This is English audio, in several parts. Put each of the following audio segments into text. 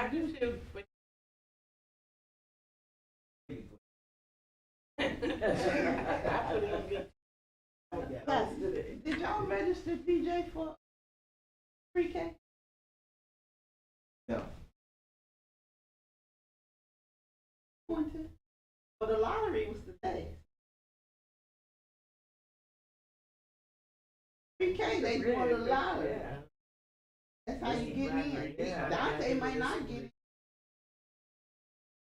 I do too. But I put in good. Pastor, did y'all register DJ for pre-K? No. Going to? Well, the lottery was today. Pre-K, they doing the lottery. Yeah. That's how you get in. Yeah. Dante might not get it.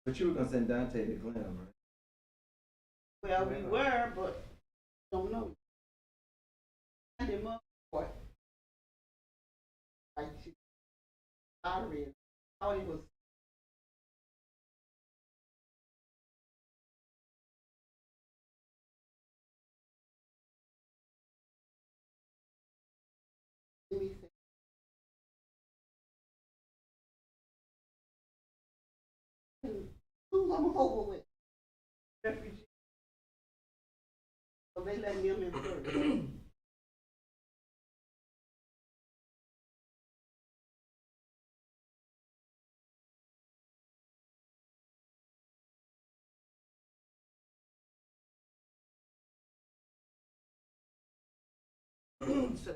But you were gonna send Dante to Glen, right? Well, we were, but don't know. And him up for it. Like she lottery. I thought he was. Let me see. Who's I'm over with? Refugee. So they let him in first. So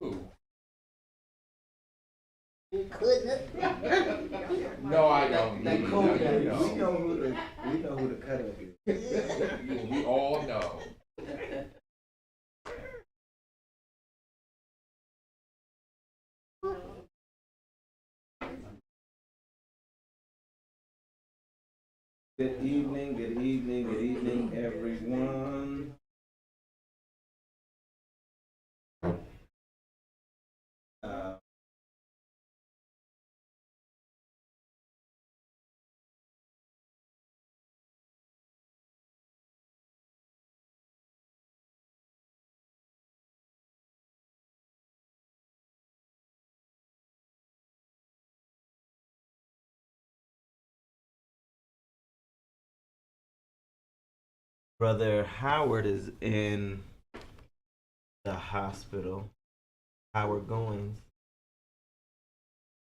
Who? Couldn't. No, I don't. That We code, we know. know who the cutoff is. We all know. Good evening, everyone. Uh, Brother Howard is in the hospital. Howard Goins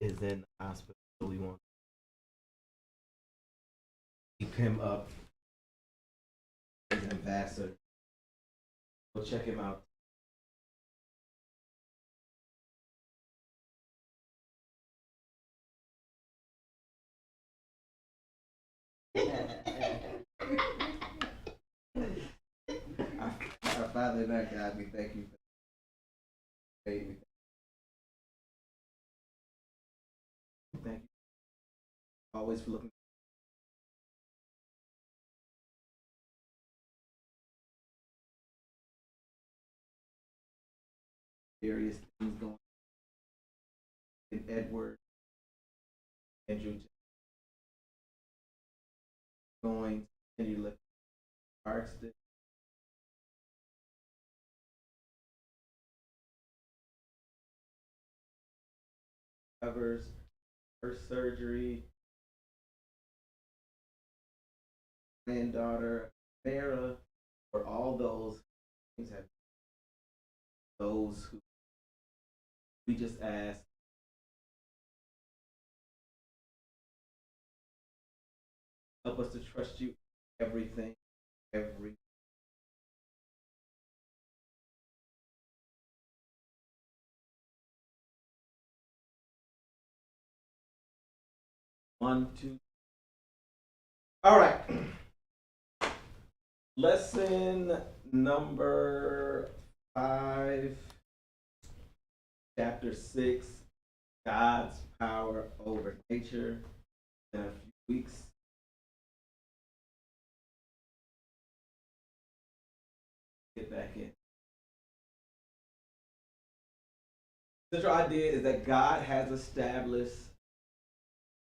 is in the hospital. So we want to keep him up as an ambassador. We'll check him out. Our Father and our God, we thank you for faith. Thank you always for looking various things going in Edward, Andrew going, and you look arts that covers first surgery, granddaughter, Sarah, for all those things have those who we just ask help us to trust you everything, every one, two. All right. Lesson number 5, chapter 6, God's power over nature. In a few weeks, get back in. central idea is that God has established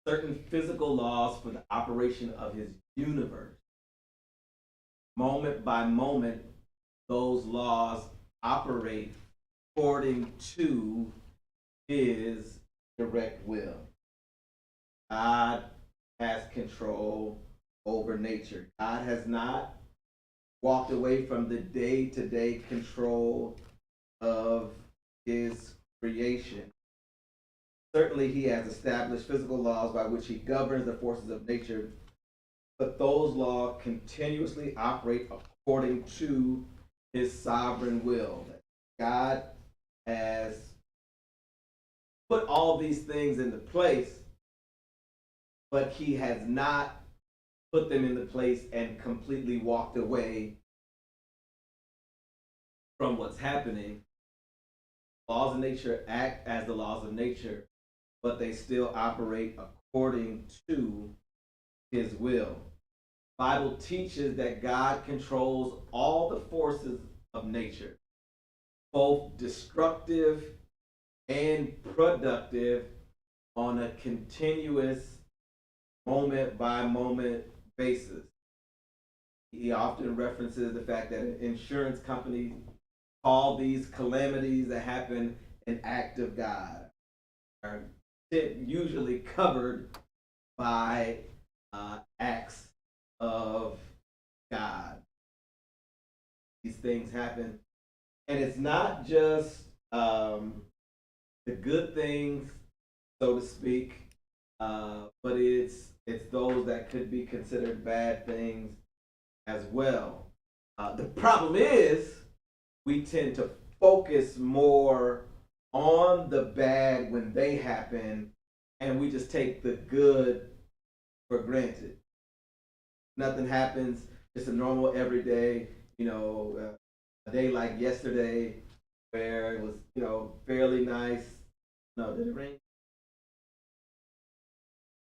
certain physical laws for the operation of his universe. Moment by moment, those laws operate according to his direct will. God has control over nature. God has not walked away from the day-to-day control of his creation. Certainly, he has established physical laws by which he governs the forces of nature, but those laws continuously operate according to his sovereign will. God has put all these things into place, but he has not put them into place and completely walked away from what's happening. Laws of nature act as the laws of nature, but they still operate according to his will. The Bible teaches that God controls all the forces of nature, both destructive and productive, on a continuous moment by moment basis. He often references the fact that insurance companies call these calamities that happen an act of God, are usually covered by acts of God. These things happen, and it's not just the good things, so to speak, but it's those that could be considered bad things as well. The problem is we tend to focus more on the bad when they happen, and we just take the good for granted. Nothing happens, just a normal everyday, a day like yesterday where it was, fairly nice. No, did it rain?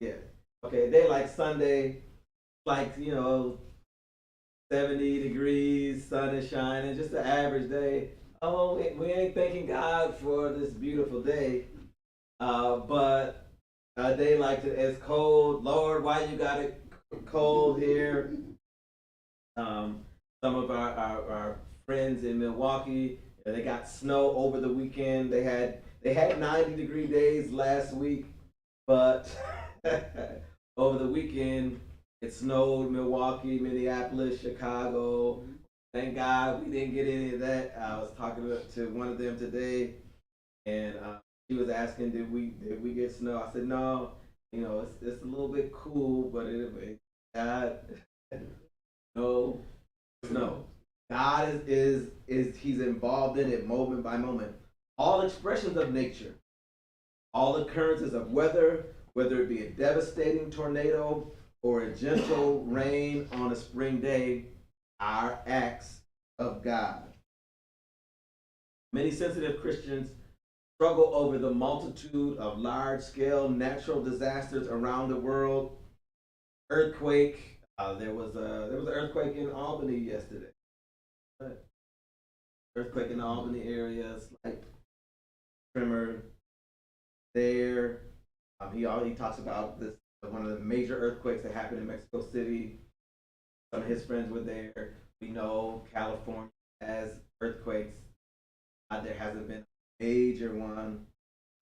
Yeah. Okay, a day like Sunday, like, 70 degrees, sun is shining, just an average day. Oh, we ain't thanking God for this beautiful day. But a day like it's cold. Lord, why you got it cold here? Some of our friends in Milwaukee, they got snow over the weekend. They had 90-degree days last week, but over the weekend it snowed Milwaukee, Minneapolis, Chicago. Thank God we didn't get any of that. I was talking to one of them today, and she was asking, did we get snow? I said no. It's a little bit cool, but God, no snow. God is he's involved in it moment by moment. All expressions of nature, all occurrences of weather, whether it be a devastating tornado or a gentle rain on a spring day, are acts of God. Many sensitive Christians struggle over the multitude of large-scale natural disasters around the world. Earthquake. There was an earthquake in Albany yesterday. Earthquake in the Albany area, slight tremor there. He talks about this, one of the major earthquakes that happened in Mexico City. Some of his friends were there. We know California has earthquakes. There hasn't been a major one,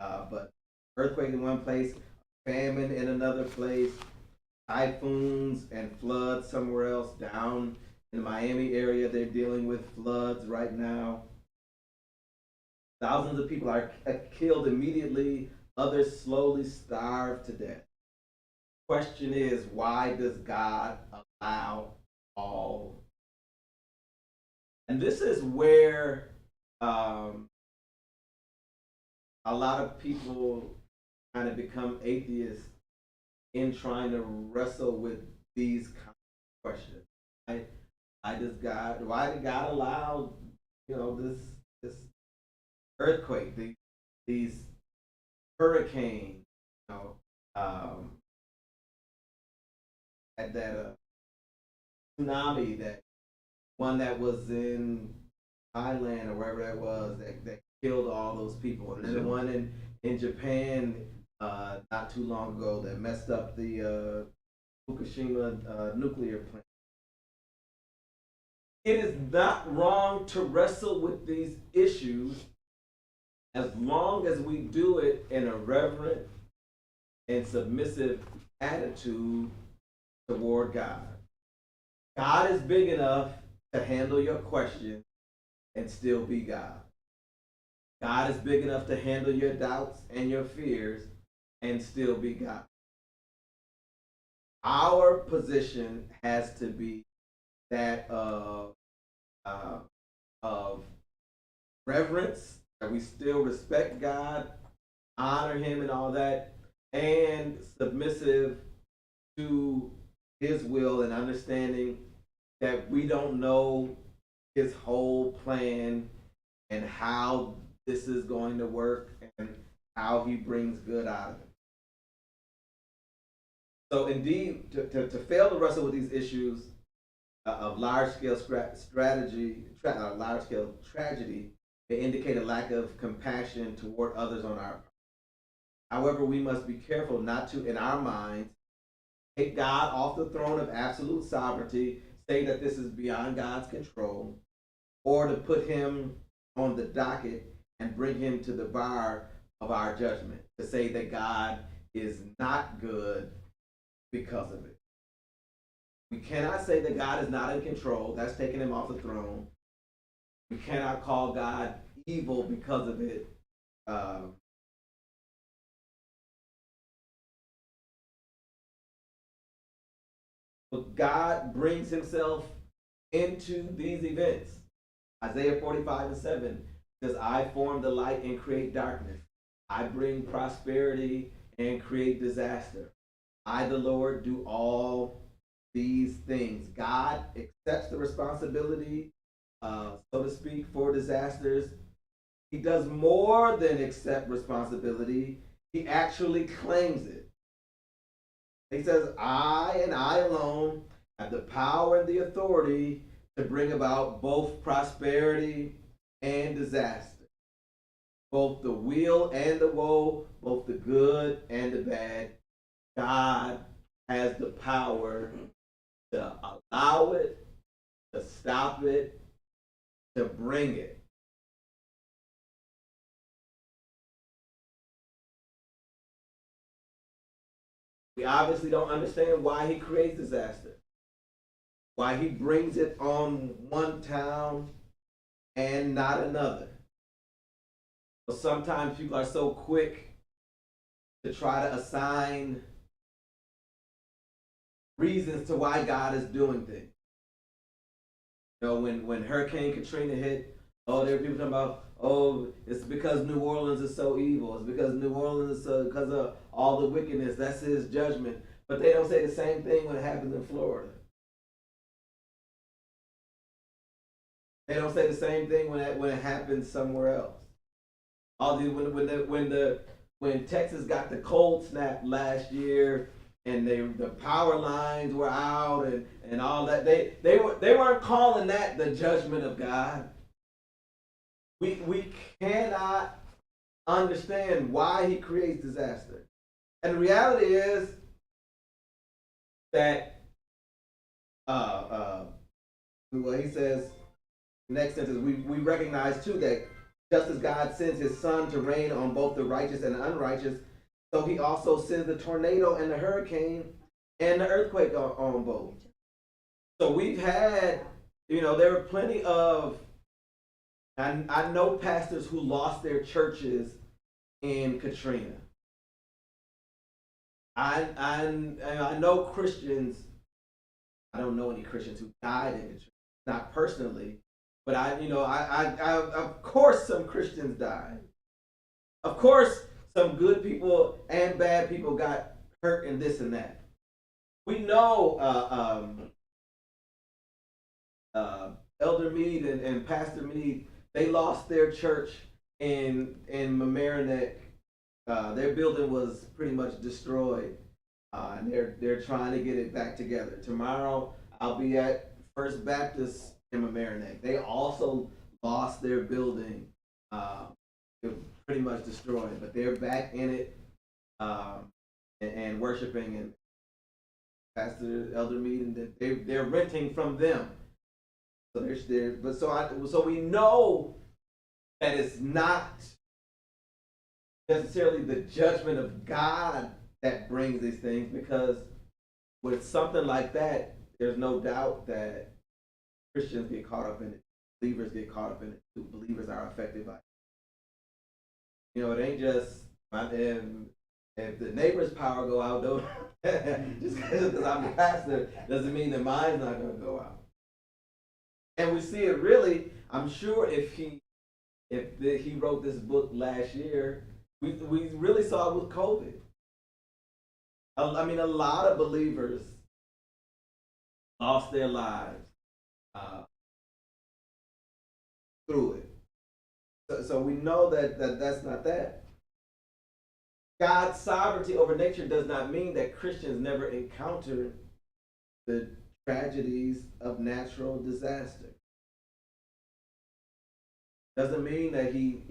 but earthquake in one place, famine in another place, typhoons and floods somewhere else. Down in the Miami area, they're dealing with floods right now. Thousands of people are killed immediately. Others slowly starve to death. Question is, why does God allow all? And this is where a lot of people kind of become atheists in trying to wrestle with these kind of questions. Why did God allow, this earthquake, these hurricanes, that tsunami, that one that was in Thailand or wherever that was, that killed all those people. And then the one in Japan not too long ago that messed up the Fukushima nuclear plant. It is not wrong to wrestle with these issues as long as we do it in a reverent and submissive attitude toward God. God is big enough to handle your question and still be God. God is big enough to handle your doubts and your fears and still be God. Our position has to be that of reverence, that we still respect God, honor Him and all that, and submissive to His will and understanding that we don't know His whole plan and how this is going to work and how He brings good out of it. So indeed, to fail to wrestle with these issues of large-scale large-scale tragedy, they indicate a lack of compassion toward others on our part. However, we must be careful not to, in our minds, take God off the throne of absolute sovereignty, say that this is beyond God's control, or to put Him on the docket and bring Him to the bar of our judgment, to say that God is not good because of it. We cannot say that God is not in control. That's taking Him off the throne. We cannot call God evil because of it. But God brings Himself into these events. Isaiah 45:7 says, I form the light and create darkness. I bring prosperity and create disaster. I, the Lord, do all these things. God accepts the responsibility, so to speak, for disasters. He does more than accept responsibility. He actually claims it. He says, I and I alone have the power and the authority to bring about both prosperity and disaster, both the weal and the woe, both the good and the bad. God has the power to allow it, to stop it, to bring it. We obviously don't understand why He creates disaster, why He brings it on one town and not another. But sometimes people are so quick to try to assign reasons to why God is doing things. You know, when Hurricane Katrina hit, there were people talking about, it's because New Orleans is so evil. It's because New Orleans is because of all the wickedness. That's His judgment. But they don't say the same thing when it happens in Florida. They don't say the same thing when it happens somewhere else. When Texas got the cold snap last year, and the power lines were out and all that, they weren't calling that the judgment of God. We cannot understand why He creates disaster. And the reality is that what He says, next sentence, we recognize too that just as God sends His Son to reign on both the righteous and the unrighteous, so He also sends the tornado and the hurricane and the earthquake on both. So we've had, there were plenty of, I know pastors who lost their churches in Katrina. I know Christians, I don't know any Christians who died in Katrina, not personally, but I of course some Christians died. Of course some good people and bad people got hurt in this and that. We know Elder Meade and Pastor Meade, they lost their church in Mamaroneck. Their building was pretty much destroyed, and they're trying to get it back together. Tomorrow I'll be at First Baptist in Mamaroneck. They also lost their building pretty much destroyed. But they're back in it, and worshiping, and Pastor Elder Mead, and they're renting from them. So they're there, but so we know that it's not necessarily the judgment of God that brings these things, because with something like that, there's no doubt that Christians get caught up in it, believers get caught up in it too. Believers are affected by it. You know, it ain't just if the neighbor's power go out, though, just because I'm the pastor doesn't mean that mine's not going to go out. And we see it really. I'm sure if he wrote this book last year, we really saw it with COVID. I mean, a lot of believers lost their lives through it. So we know that that's not that. God's sovereignty over nature does not mean that Christians never encounter the tragedies of natural disaster. Doesn't mean that he,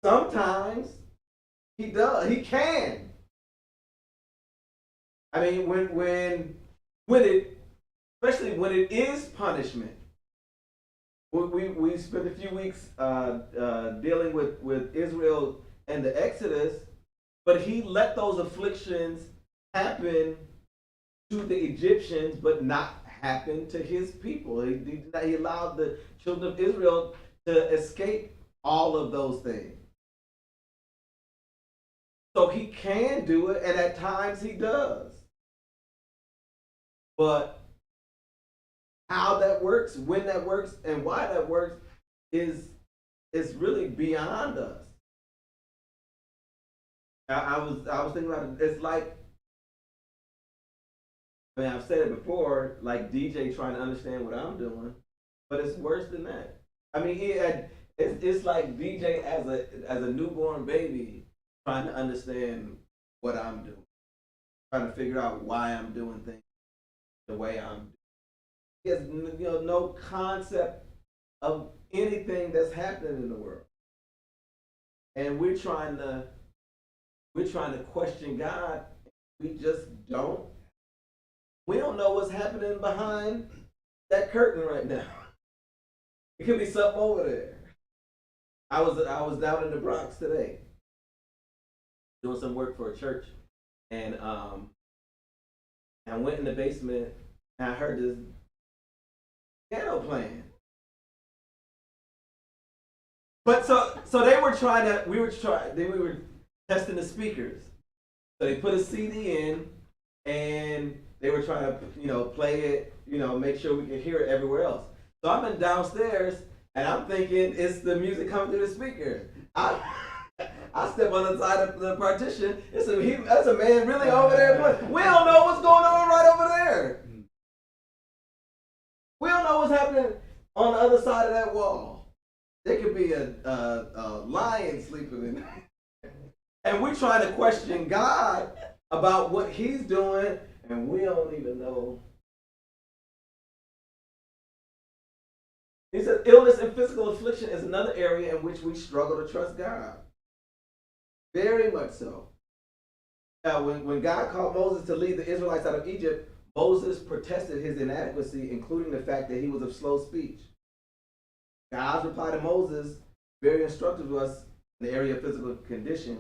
sometimes he does. He can. I mean, when it, especially when it is punishment. We spent a few weeks dealing with Israel and the Exodus, but he let those afflictions happen to the Egyptians, but not happen to his people. He allowed the children of Israel to escape all of those things. So he can do it, and at times he does. But how that works, when that works, and why that works is really beyond us. I was thinking about it. It's like, I mean, I've said it before, like DJ trying to understand what I'm doing, but it's worse than that. I mean, it's like DJ as a newborn baby trying to understand what I'm doing, trying to figure out why I'm doing things the way I'm doing. He has no concept of anything that's happening in the world, and we're trying to question God. We just don't. We don't know what's happening behind that curtain right now. It could be something over there. I was down in the Bronx today, doing some work for a church, and I went in the basement and I heard this piano playing. But so they were we were testing the speakers. So they put a CD in and they were trying to, play it, make sure we could hear it everywhere else. So I'm in downstairs and I'm thinking it's the music coming through the speaker. I step on the side of the partition. That's a man really over there playing. We don't know what's going on right over there. We don't know what's happening on the other side of that wall. There could be a lion sleeping in there. And we're trying to question God about what he's doing, and we don't even know. He says illness and physical affliction is another area in which we struggle to trust God. Very much so. When God called Moses to lead the Israelites out of Egypt, Moses protested his inadequacy, including the fact that he was of slow speech. God's reply to Moses, very instructive to us in the area of physical condition.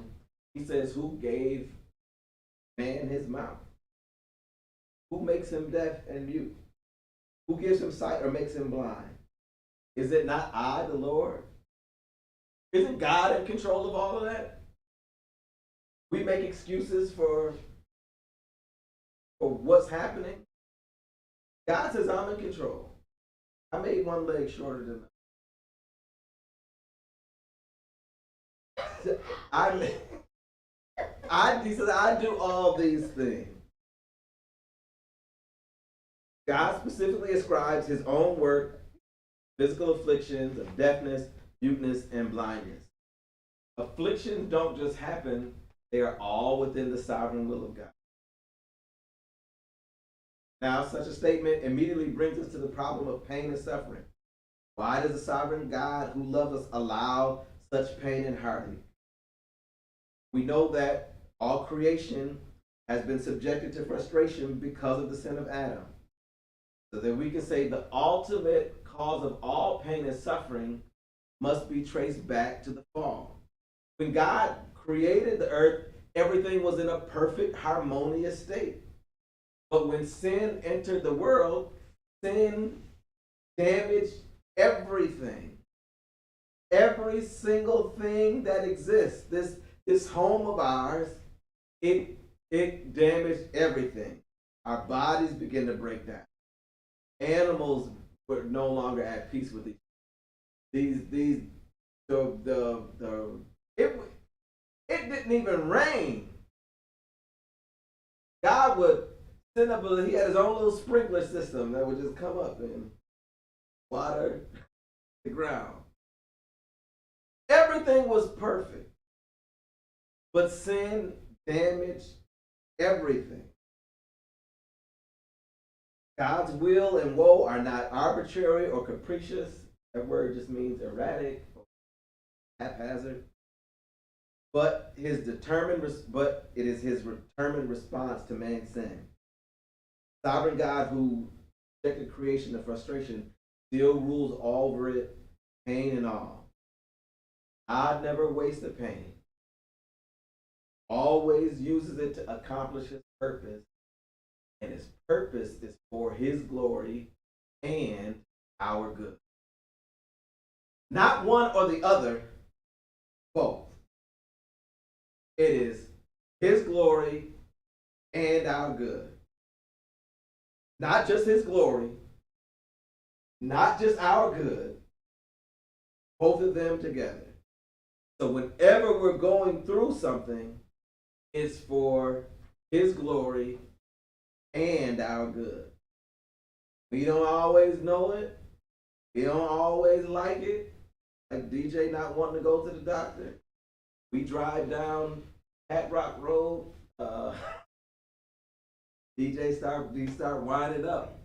He says, who gave man his mouth? Who makes him deaf and mute? Who gives him sight or makes him blind? Is it not I, the Lord? Isn't God in control of all of that? We make excuses for what's happening. God says, I'm in control. I made one leg shorter than he says, I do all these things. God specifically ascribes his own work, physical afflictions of deafness, muteness, and blindness. Afflictions don't just happen, they are all within the sovereign will of God. Now, such a statement immediately brings us to the problem of pain and suffering. Why does the sovereign God who loves us allow such pain and heartache. We know that all creation has been subjected to frustration because of the sin of Adam. So that we can say the ultimate cause of all pain and suffering must be traced back to the fall. When God created the earth, everything was in a perfect, harmonious state. But when sin entered the world, sin damaged everything. Every single thing that exists. This home of ours, it damaged everything. Our bodies began to break down. Animals were no longer at peace with each other. It didn't even rain. God would send up he had his own little sprinkler system that would just come up and water the ground. Everything was perfect. But sin damaged everything. God's will and woe are not arbitrary or capricious. That word just means erratic or haphazard. But it is his determined response to man's sin. Sovereign God who subjected creation to frustration still rules over it, pain and all. God never wastes the pain. Always uses it to accomplish his purpose. And his purpose is for his glory and our good. Not one or the other, both. It is his glory and our good. Not just his glory, not just our good, both of them together. So whenever we're going through something, it's for his glory and our good. We don't always know it. We don't always like it. Like DJ not wanting to go to the doctor. We drive down Hat Rock Road. DJ start winding up.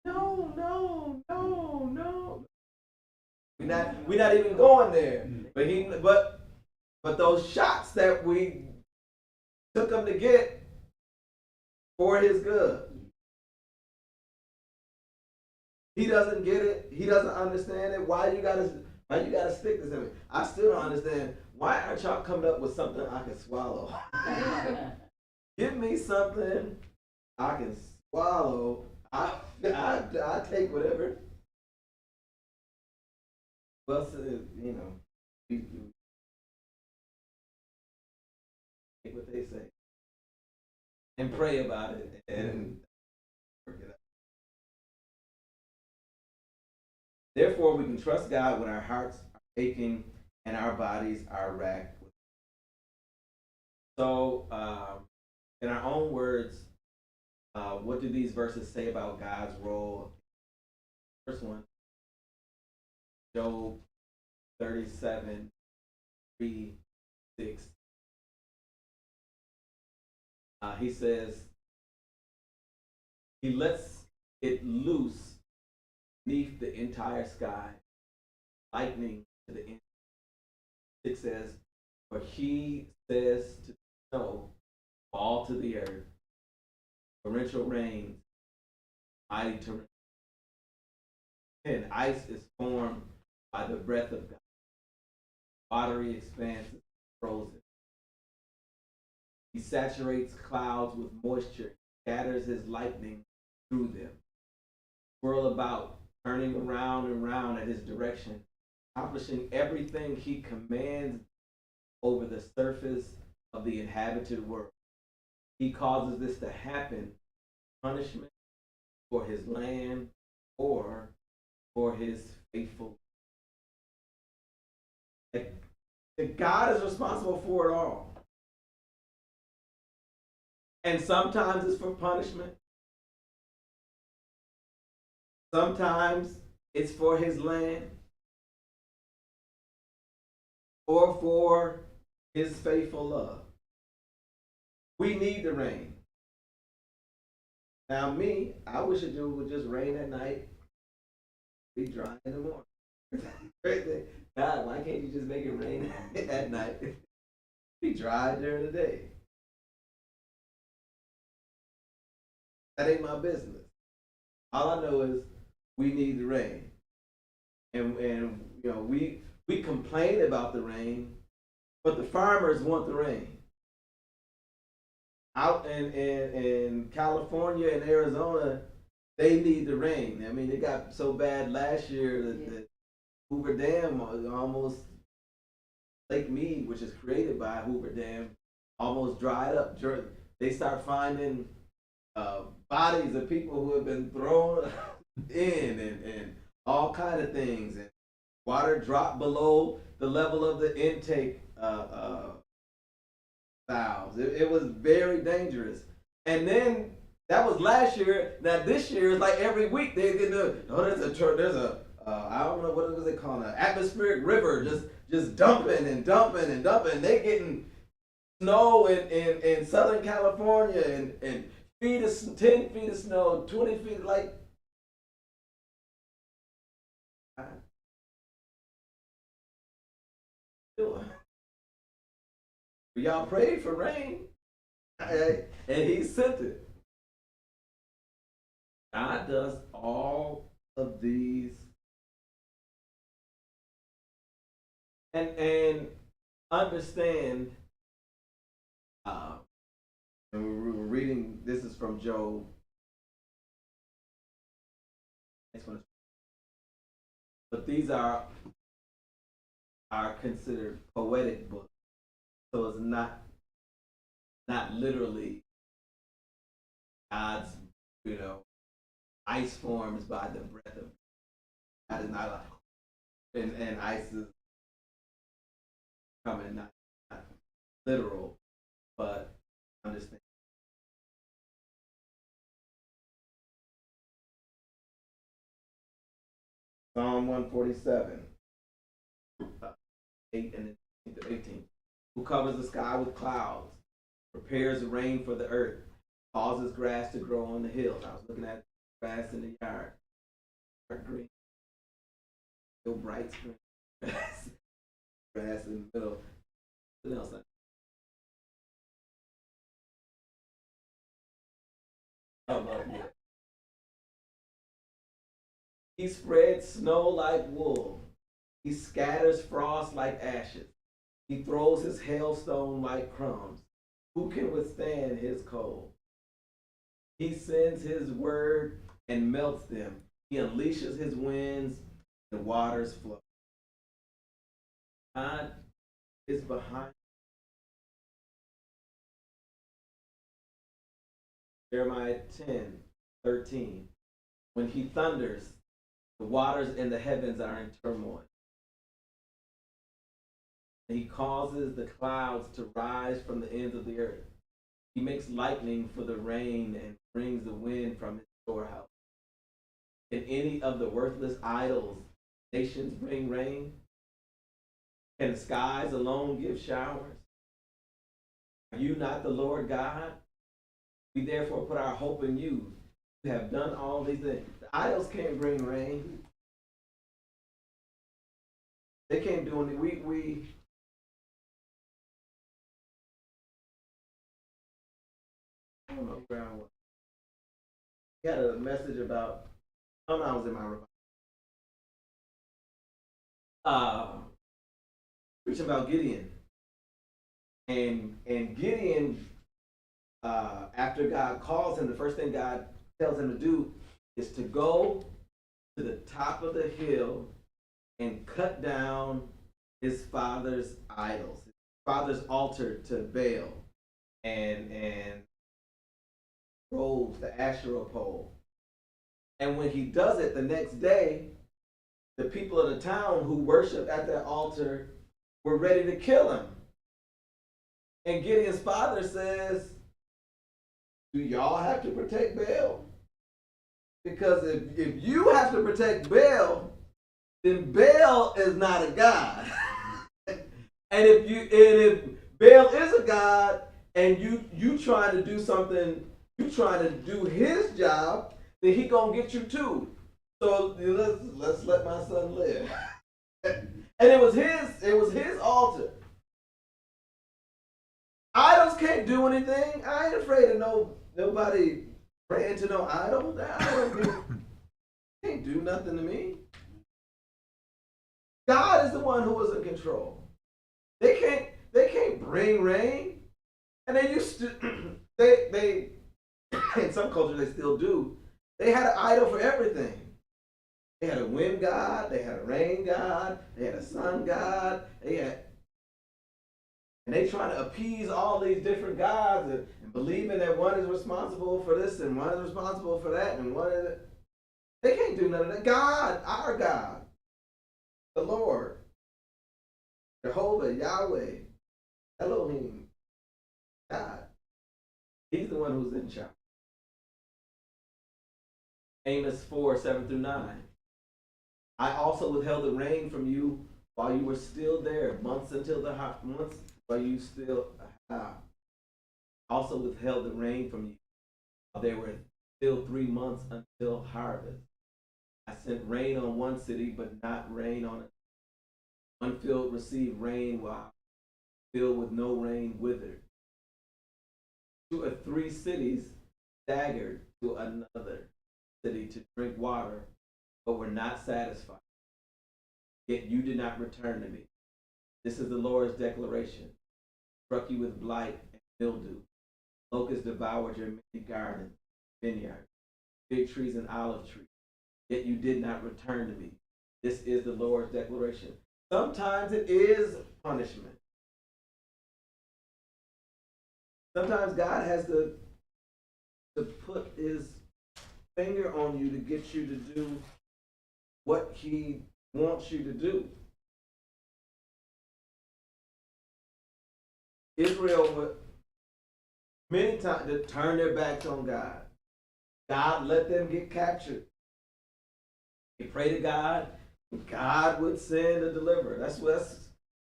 No. We're not even going there. But those shots that we took him to get for his good. He doesn't get it. He doesn't understand it. Why you gotta stick this in me? I still don't understand. Why aren't y'all coming up with something I can swallow? Give me something I can swallow. I take whatever. Well, we take what they say and pray about it and work it out. Therefore, we can trust God when our hearts are aching and our bodies are racked. So, in our own words, what do these verses say about God's role? First one, Job 37, 3, 6. He says, he lets it loose beneath the entire sky, lightning to the end. 6 says, for he says to the snow, fall to the earth, torrential rain, mighty torrential. And ice is formed by the breath of God. Watery expanse is frozen. He saturates clouds with moisture, scatters his lightning through them. Whirl about, turning around and round at his direction, accomplishing everything he commands over the surface of the inhabited world. He causes this to happen, punishment for his land or for his faithful. God is responsible for it all. And sometimes it's for punishment. Sometimes it's for his land or for his faithful love. We need the rain. Now me, I wish it would just rain at night, be dry in the morning. God, why can't you just make it rain at night? Be dry during the day. That ain't my business. All I know is we need the rain. And you know, we complain about the rain, but the farmers want the rain. Out in California and Arizona, they need the rain. I mean, it got so bad last year that Hoover Dam almost, Lake Mead, which is created by Hoover Dam, almost dried up. They start finding bodies of people who have been thrown in and all kind of things. And water dropped below the level of the intake valves. It was very dangerous. And then that was last year. Now this year is like every week they get there's a I don't know what was it called, an atmospheric river just dumping and dumping and dumping. They getting snow in Southern California and 10 feet of snow, 20 feet, like y'all prayed for rain, and he sent it. God does all of these, and understand. And we're reading. This is from Job. But these are considered poetic books, so it's not literally God's, ice forms by the breath of God. Is not like, and ice is coming not literal, but understand. Psalm 147, 8 and 18. Who covers the sky with clouds, prepares the rain for the earth, causes grass to grow on the hills. I was looking at grass in the yard, dark green, still bright green grass in the middle. What else? He spreads snow like wool. He scatters frost like ashes. He throws his hailstone like crumbs. Who can withstand his cold? He sends his word and melts them. He unleashes his winds, the waters flow. God is behind. Jeremiah 10:13. When he thunders, the waters in the heavens are in turmoil. He causes the clouds to rise from the ends of the earth. He makes lightning for the rain and brings the wind from his storehouse. Can any of the worthless idols nations bring rain? Can the skies alone give showers? Are you not the Lord God? We therefore put our hope in you. You have done all these things. The idols can't bring rain. They can't do anything. We I don't know where I was. We had a message about, I was in my revival. Preaching about Gideon. And Gideon, after God calls him, the first thing God tells him to do is to go to the top of the hill and cut down his father's idols, his father's altar to Baal, and groves, the Asherah pole. And when he does it the next day, the people of the town who worship at that altar were ready to kill him. And Gideon's father says, do y'all have to protect Baal? Because if you have to protect Baal, then Baal is not a god. and if Baal is a god and you trying to do something, you trying to do his job, then he gonna get you too. So let's let my son live. And it was his altar. Idols can't do anything. I ain't afraid of nobody praying to no idol. That idol can't do nothing to me. God is the one who was in control. They can't bring rain. And they used to they in some cultures they still do. They had an idol for everything. They had a wind god, they had a rain god, they had a sun god, and they trying to appease all these different gods and believing that one is responsible for this and one is responsible for that and one is. They can't do none of that. God, our God, the Lord, Jehovah, Yahweh, Elohim, God. He's the one who's in charge. Amos 4:7-9. I also withheld the rain from you while you were still there, months while you still also withheld the rain from you while there were still 3 months until harvest. I sent rain on one city, but not rain on it. One field received rain while field with no rain withered. 2 or 3 cities staggered to another city to drink water, but were not satisfied. Yet you did not return to me. This is the Lord's declaration. Struck you with blight and mildew. Locusts devoured your many gardens, vineyards, fig trees and olive trees. Yet you did not return to me. This is the Lord's declaration. Sometimes it is punishment. Sometimes God has to put his finger on you to get you to do what he wants you to do. Israel would many times to turn their backs on God. God let them get captured. They pray to God, and God would send a deliverer. That's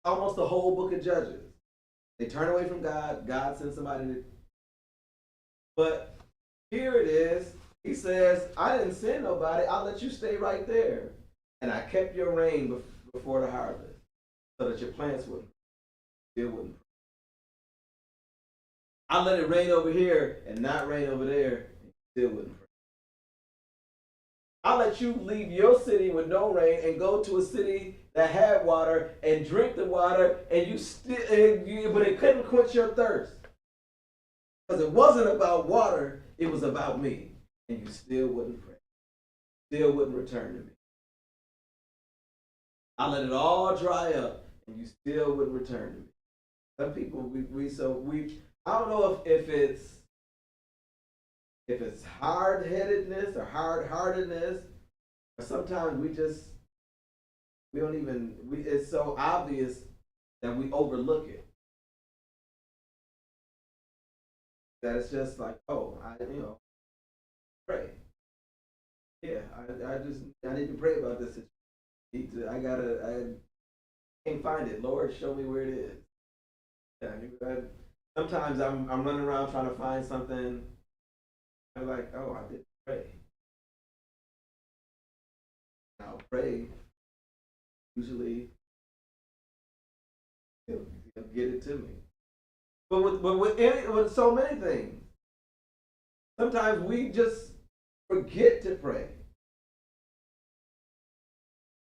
almost the whole book of Judges. They turn away from God, God sends somebody to. But here it is. He says, I didn't send nobody. I'll let you stay right there. And I kept your rain before the harvest so that your plants wouldn't. I let it rain over here and not rain over there, and still wouldn't. I'll let you leave your city with no rain and go to a city that had water and drink the water, and but it couldn't quench your thirst. Because it wasn't about water, it was about me. And you still wouldn't pray. Still wouldn't return to me. I let it all dry up, and you still wouldn't return to me. Some people, I don't know if it's hard-headedness or hard-heartedness, or sometimes it's so obvious that we overlook it. That it's just like, oh, pray. Yeah, I need to pray about this. I can't find it. Lord, show me where it is. Yeah, sometimes I'm running around trying to find something. I'm like, oh, I didn't pray. I'll pray. Usually, he'll get it to me. But with so many things, sometimes we just forget to pray.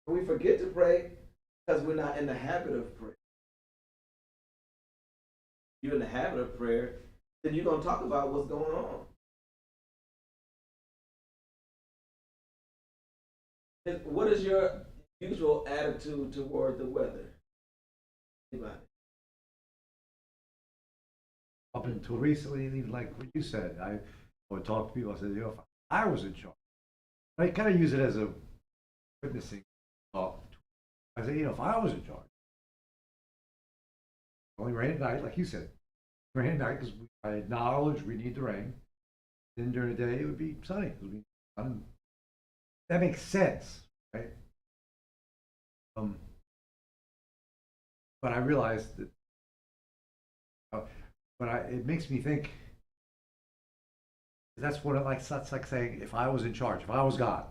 We forget to pray because we're not in the habit of prayer. If you're in the habit of prayer, then you're going to talk about what's going on. What is your usual attitude toward the weather? Anybody? Up until recently, even like what you said, I would talk to people. I said, if I was in charge, I kind of use it as a witnessing talk. I said, if I was in charge, only rain at night, like you said, rain at night because I acknowledge we need the rain. Then during the day, it would be sunny. It would be sun. That makes sense, right? But I realized that it makes me think. That's like saying if I was in charge, if I was God,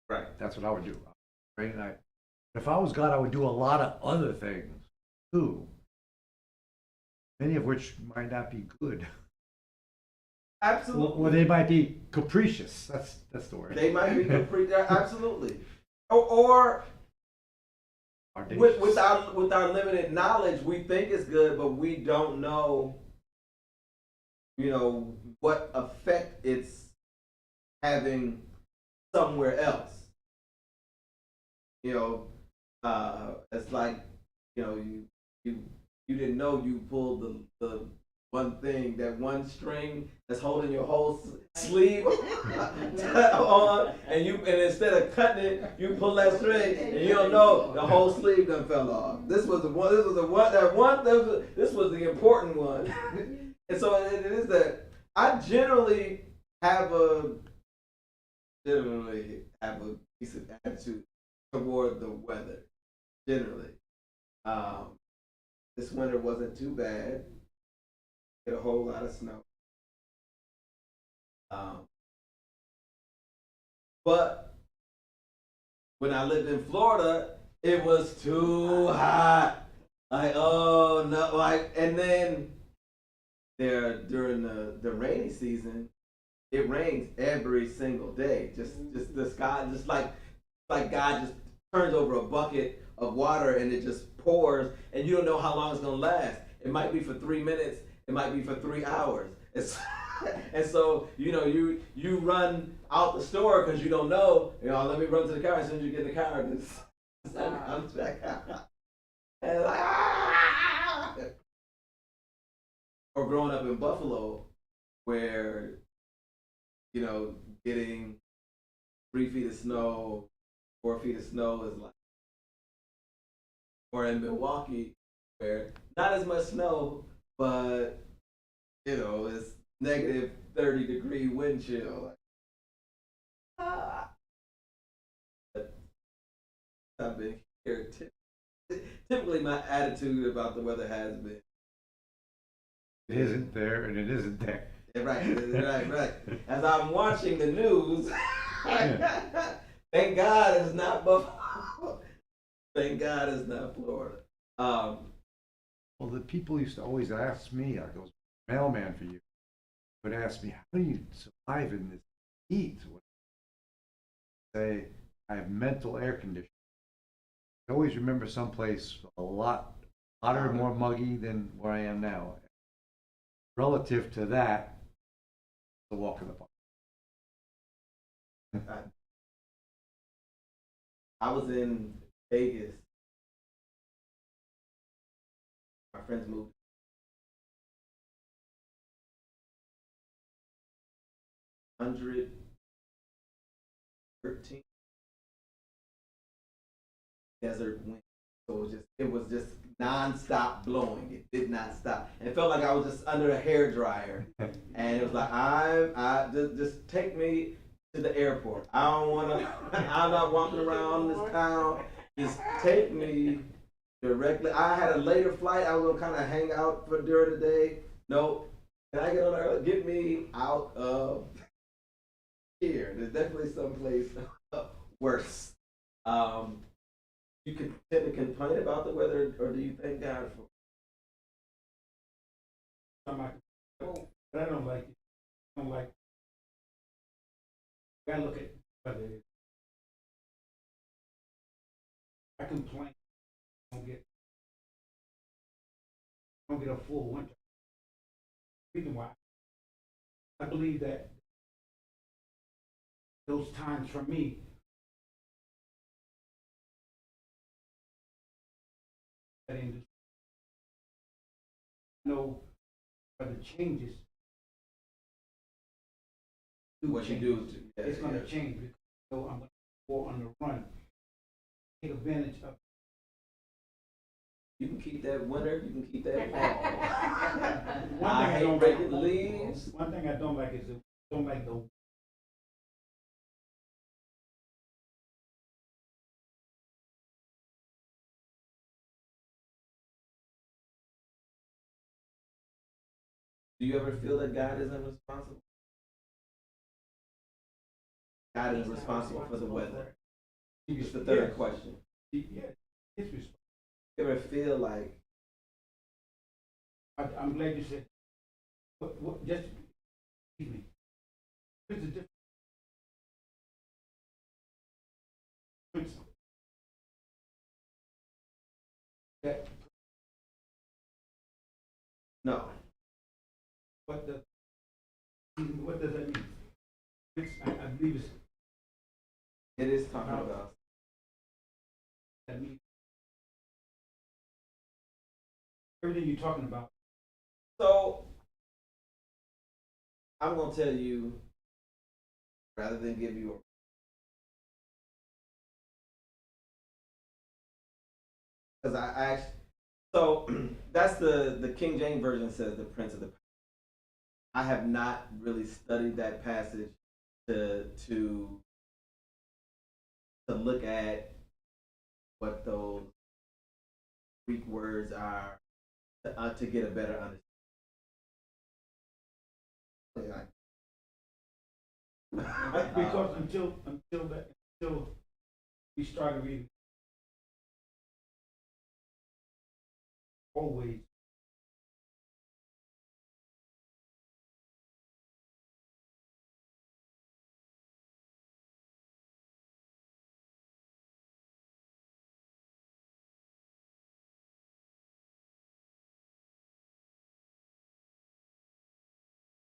right? That's what I would do. Rain at night. If I was God, I would do a lot of other things too, many of which might not be good. Absolutely. Or they might be capricious. That's the word. They might be absolutely. Or Audacious. with our limited knowledge, we think it's good, but we don't know, what effect it's having somewhere else. It's like, you didn't know you pulled the one thing, that one string that's holding your whole sleeve on, and instead of cutting it, you pull that string, and you don't know the whole sleeve done fell off. This was the important one. And so it is that I generally have a decent attitude toward the weather. Generally, this winter wasn't too bad. Get a whole lot of snow. But when I lived in Florida, it was too hot. Like, oh no, and then during the rainy season, it rains every single day. Just the sky, just like God just turns over a bucket of water and it just pours, and you don't know how long it's gonna last. It might be for 3 minutes. It might be for 3 hours. And so, you run out the store because you don't know, let me run to the car. As soon as you get in the car, the sun comes back out. And or growing up in Buffalo, where, getting 3 feet of snow, 4 feet of snow is like, or in Milwaukee, where not as much snow, but it's negative 30-degree wind chill. I've been here. Typically, my attitude about the weather has been, It isn't there, and it isn't there. right. As I'm watching the news, thank God it's not Buffalo. Thank God it's not Florida. Well, the people used to always ask me, I was a mailman for you, would ask me, how do you survive in this heat? Say, I have mental air conditioning. I always remember someplace a lot hotter, more muggy than where I am now. Relative to that, the walk in the park. I was in Vegas. My friends moved. $113 desert wind. So it was just non-stop blowing. It did not stop. And it felt like I was just under a hairdryer. And it was like, I just take me to the airport. I don't wanna I'm not walking around this town. Just take me directly. I had a later flight. I was gonna kinda hang out during the day. Nope. Can I get on early? Get me out of here. There's definitely someplace worse. You can tend to complain about the weather, or do you thank God for it? But I don't like it. I don't like it. I look at whether I complain. I don't get a full winter. Reason why I believe that those times for me that in know the changes. What you do, It's going to change because I'm going to go on the run. Take advantage of. You can keep that winter. You can keep that fall. One I thing I hate don't breaking like. leaves. One thing I don't like is don't like the. Do you ever feel that God isn't responsible? God is responsible for the weather. It's the third question. Yeah, it's respect. You ever feel like I'm glad you said, just, excuse me. There's a difference. That, no? what does that mean? I believe it's, It is talking about. that means, everything you're talking about, So I'm gonna tell you, rather than give you a because I actually, so that's the King James version says the Prince of the. I have not really studied that passage to look at what those Greek words are to get a better understanding. because until we started reading, always.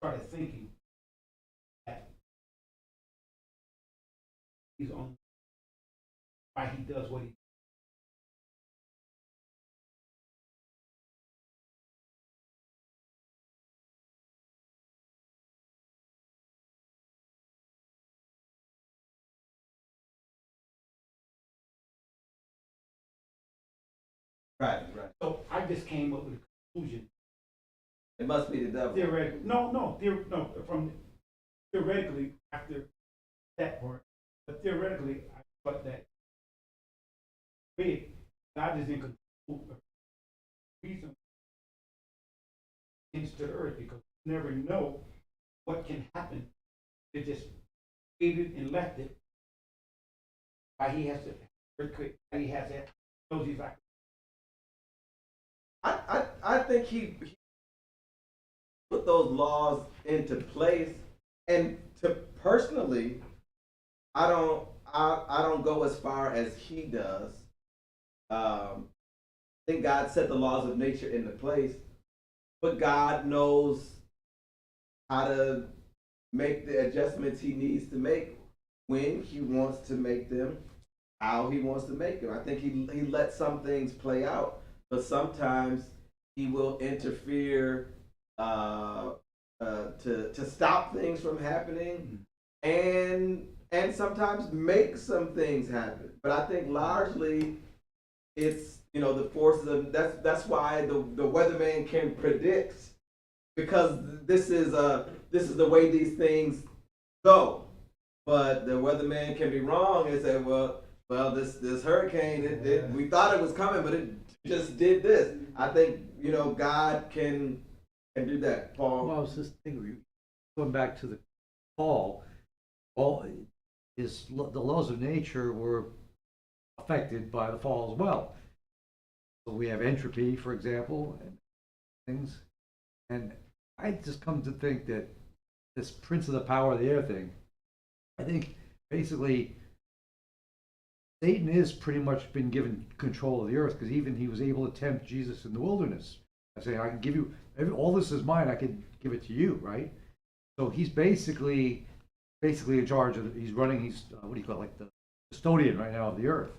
Started thinking that he's on why he does what he. Right, right. So I just came up with a conclusion. It must be the devil. Theoretically, no, from theoretically after that part, but theoretically, I thought that big, God is in control of reason into the earth because you never know what can happen. They just created and left it. Why he has to earthquake, why he has that, knows he's like. I think he put those laws into place, and to personally, I don't go as far as he does. I think God set the laws of nature into place, but God knows how to make the adjustments he needs to make when he wants to make them, how he wants to make them. I think he lets some things play out, but sometimes he will interfere to stop things from happening, and sometimes make some things happen. But I think largely it's the forces of that's why the weatherman can predict, because this is the way these things go. But the weatherman can be wrong and say, well, this hurricane, we thought it was coming, but it just did this. I think God can do that. Paul. Well, I was just thinking, going back to the fall, all the laws of nature were affected by the fall as well. So we have entropy, for example, and things. And I just come to think that this Prince of the Power of the Air thing, I think basically Satan is pretty much been given control of the earth, because even he was able to tempt Jesus in the wilderness. I say, I can give you, all this is mine, I can give it to you, right? So he's basically in charge of, he's running, he's, what do you call it, like the custodian right now of the earth.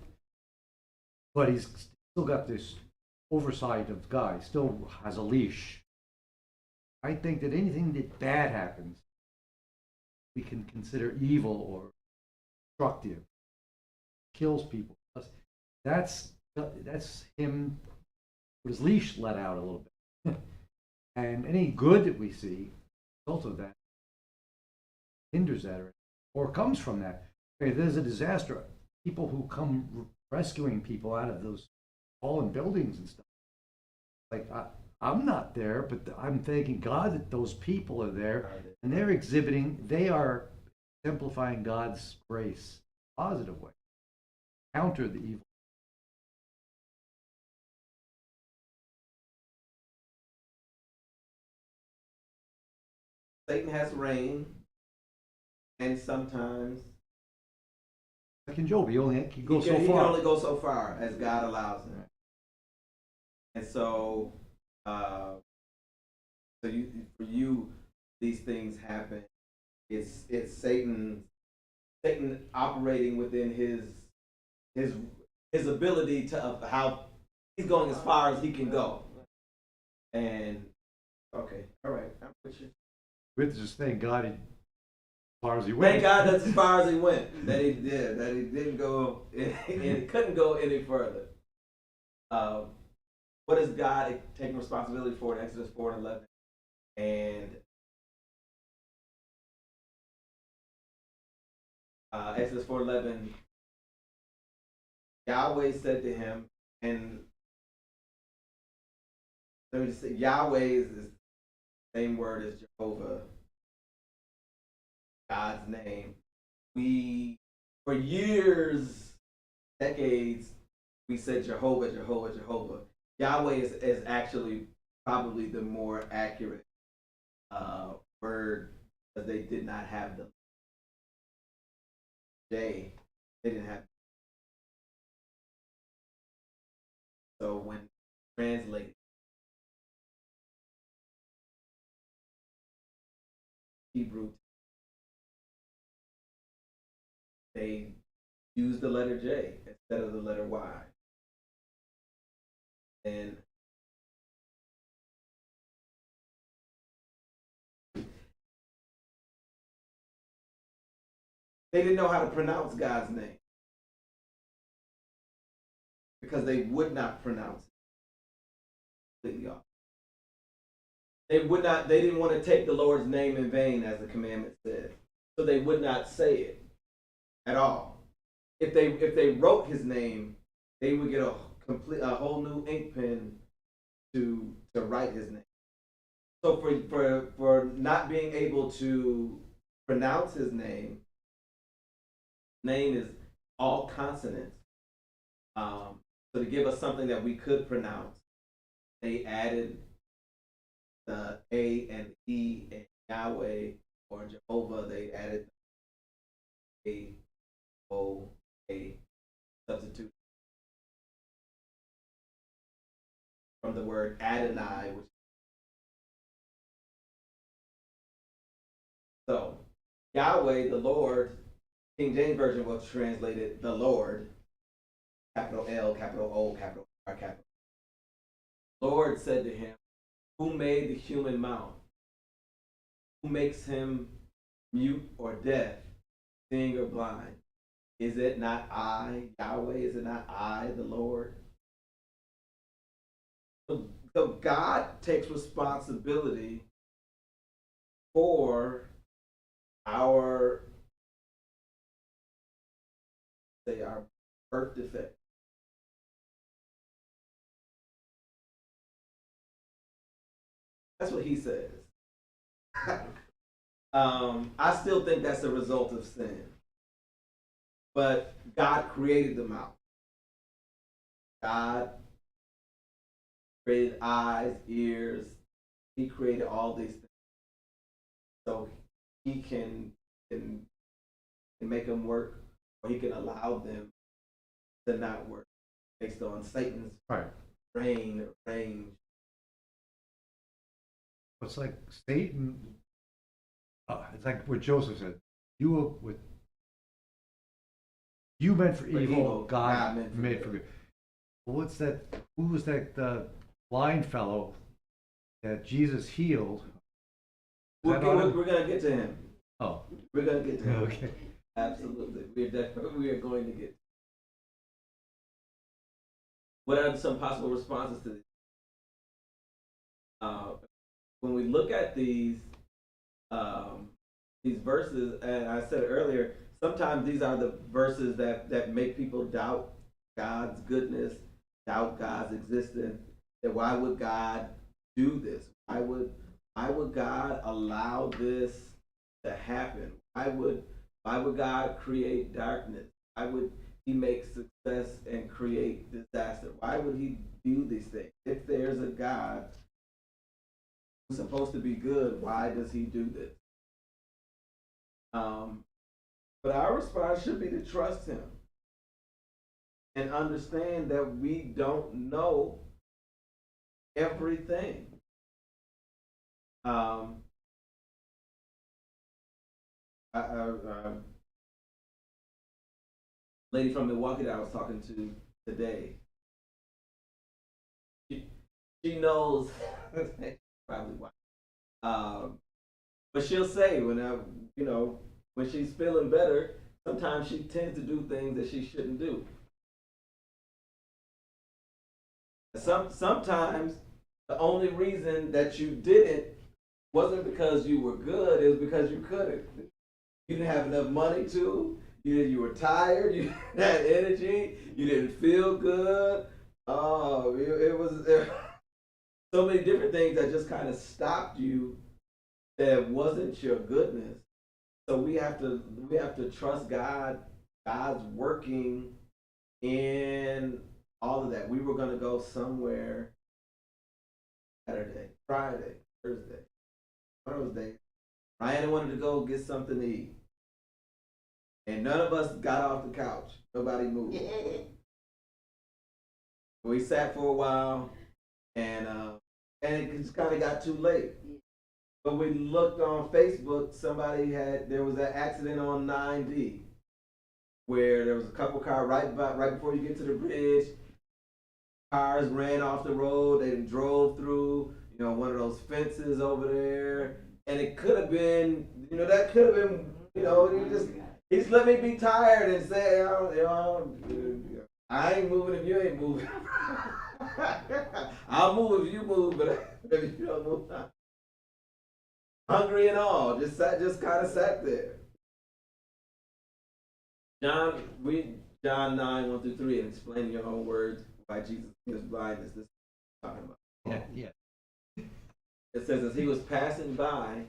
But he's still got this oversight of God, he still has a leash. I think that anything that bad happens, we can consider evil or destructive, kills people. That's him with his leash let out a little bit. And any good that we see, result of that, hinders that or comes from that. If there's a disaster, people who come rescuing people out of those fallen buildings and stuff, like I'm not there, but I'm thanking God that those people are there, and they are exemplifying God's grace in a positive way, counter the evil. Satan has reign, and sometimes Like in Job, he only can go he so can far. only go so far as God allows him. And so, for you, these things happen. It's Satan operating within his ability to of how he's going as far as he can go. And okay, all right, I'm with you. With this thing, God, as far as he went. Thank God that's as far as he went. That he didn't go, and he couldn't go any further. What is God taking responsibility for in Exodus 4:11? And Exodus 4:11, Yahweh said to him, and let me just say, Yahweh is the same word as Jehovah, God's name. For years, decades, we said Jehovah, Jehovah, Jehovah. Yahweh is actually probably the more accurate word, because they did not have the J. They didn't have. So when translated, Hebrew, they used the letter J instead of the letter Y. And they didn't know how to pronounce God's name because they would not pronounce it completely off. They didn't want to take the Lord's name in vain, as the commandment said. So they would not say it at all. If they wrote his name, they would get a whole new ink pen to write his name. So for not being able to pronounce his name is all consonants. So to give us something that we could pronounce, they added the A and E, and Yahweh or Jehovah, they added the A substitute from the word Adonai, which so Yahweh, the Lord, King James Version will translate it the Lord, capital L, capital O, capital R, capital. Lord said to him, who made the human mouth? Who makes him mute or deaf, seeing or blind? Is it not I, Yahweh? Is it not I, the Lord? So God takes responsibility for our birth defect. That's what he says. I still think that's a result of sin. But God created the mouth. God created eyes, ears. He created all these things. So he can make them work, or he can allow them to not work based on Satan's reign or range. It's like Satan, it's like what Joseph said. You meant for evil, God meant for good. Well, what's that? Who was that blind fellow that Jesus healed? We're going to get to him. Oh. We're going to get to him. Okay. Absolutely. We are going to get. What are some possible responses to this? When we look at these verses, and I said earlier, sometimes these are the verses that make people doubt God's goodness, doubt God's existence. That why would God do this? Why would God allow this to happen? Why would God create darkness? Why would he make success and create disaster? Why would he do these things? If there's a God who's supposed to be good, why does he do this? But our response should be to trust him and understand that we don't know everything. Lady from Milwaukee that I was talking to today, she knows probably why. But she'll say when she's feeling better, sometimes she tends to do things that she shouldn't do. Sometimes the only reason that you did it wasn't because you were good, it was because you couldn't. You didn't have enough money to, you were tired, you had energy, you didn't feel good. Oh, it was so many different things that just kind of stopped you that wasn't your goodness. So we have to trust God. God's working in all of that. We were gonna go somewhere Saturday, Friday, Thursday, one of those days. Ryan wanted to go get something to eat, and none of us got off the couch. Nobody moved. We sat for a while, and it just kind of got too late. But we looked on Facebook. There was an accident on 9D where there was a couple cars right before you get to the bridge. Cars ran off the road. They drove through, one of those fences over there, and it could have been, that could have been, he just let me be tired and say, I ain't moving if you ain't moving. I'll move if you move, but if you don't move, hungry and all, just kind of sat there. John 9:1-3, and explain in your own words why Jesus gives blindness. This is talking about. Yeah. It says, as he was passing by,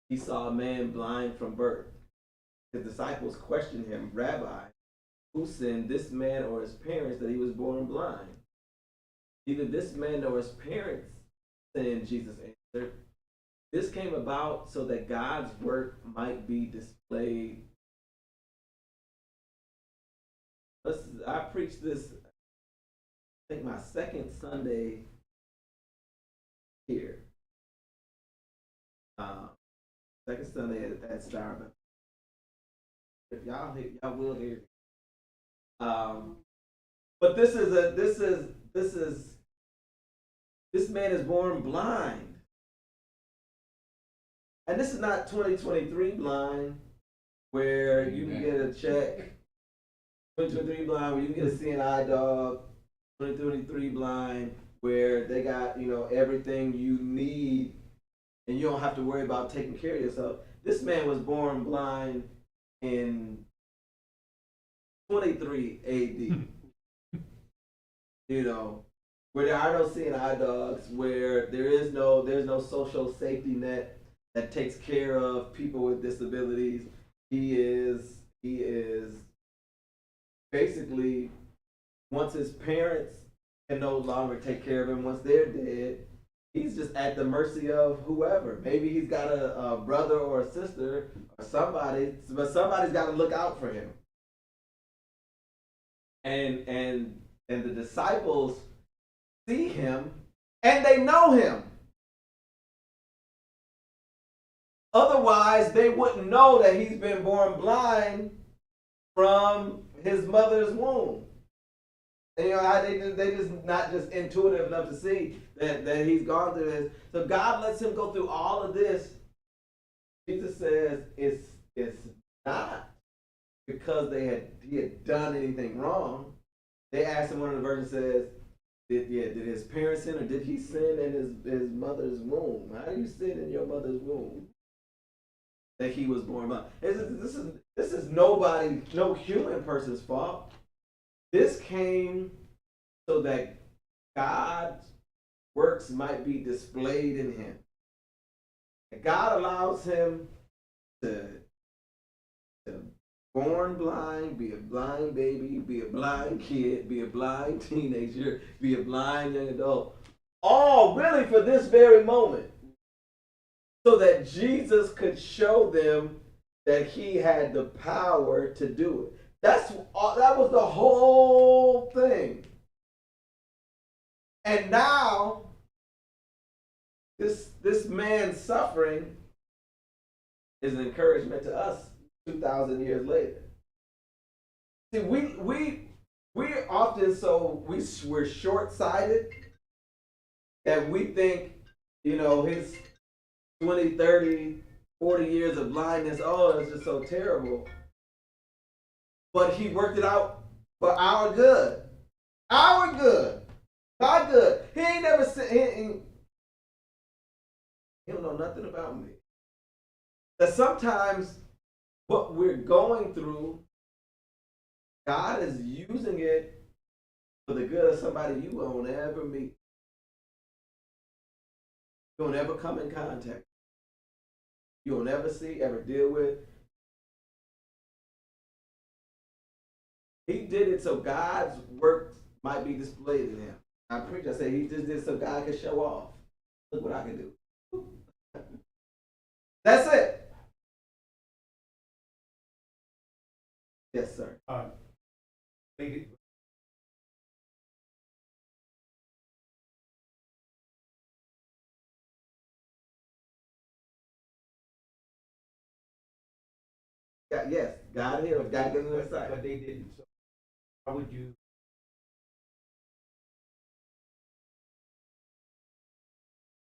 he saw a man blind from birth. His disciples questioned him, Rabbi, who sinned, this man or his parents, that he was born blind? Neither this man nor his parents sinned, Jesus answered. This came about so that God's work might be displayed. I preached this, I think, my second Sunday here. Second Sunday at Starbucks. If y'all will hear it. But this man is born blind. And this is not 2023 blind where you can get a check. 2023 blind where you can get a CNI dog. 2023 blind where they got, everything you need and you don't have to worry about taking care of yourself. This man was born blind in 23 AD. Where there are no CNI dogs, where there's no social safety net that takes care of people with disabilities. He is basically, once his parents can no longer take care of him, once they're dead, he's just at the mercy of whoever. Maybe he's got a brother or a sister or somebody, but somebody's got to look out for him. And the disciples see him and they know him. Otherwise, they wouldn't know that he's been born blind from his mother's womb. And they just not just intuitive enough to see that he's gone through this. So God lets him go through all of this. Jesus says it's not because he had done anything wrong. They asked him, one of the versions says, did his parents sin or did he sin in his mother's womb? How do you sin in your mother's womb? That he was born blind. This is no human person's fault. This came so that God's works might be displayed in him. And God allows him to born blind, be a blind baby, be a blind kid, be a blind teenager, be a blind young adult. All really for this very moment. So that Jesus could show them that he had the power to do it. That was the whole thing. And now, this man's suffering is an encouragement to us 2,000 years later. See, we're often we're short-sighted that we think, his 20, 30, 40 years of blindness, oh, it's just so terrible. But he worked it out for our good. Our good. God good. He ain't never said, he don't know nothing about me. That sometimes what we're going through, God is using it for the good of somebody you won't ever meet. You won't ever come in contact. You won't ever see, ever deal with. He did it so God's work might be displayed in him. I preach, I say he just did it so God could show off. Look what I can do. That's it. Yes, sir. They- Yes, God heals. God gives us But insight. they didn't. So how would you?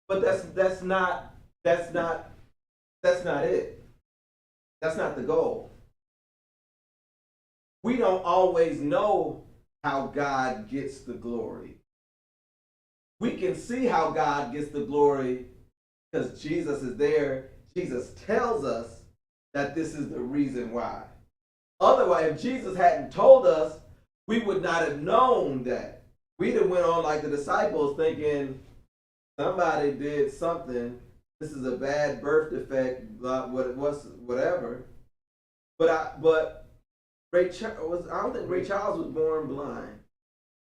But that's not it. That's not the goal. We don't always know how God gets the glory. We can see how God gets the glory because Jesus is there. Jesus tells us that this is the reason why. Otherwise, if Jesus hadn't told us, we would not have known that. We'd have went on like the disciples thinking somebody did something. This is a bad birth defect, whatever. But I don't think Ray Charles was born blind.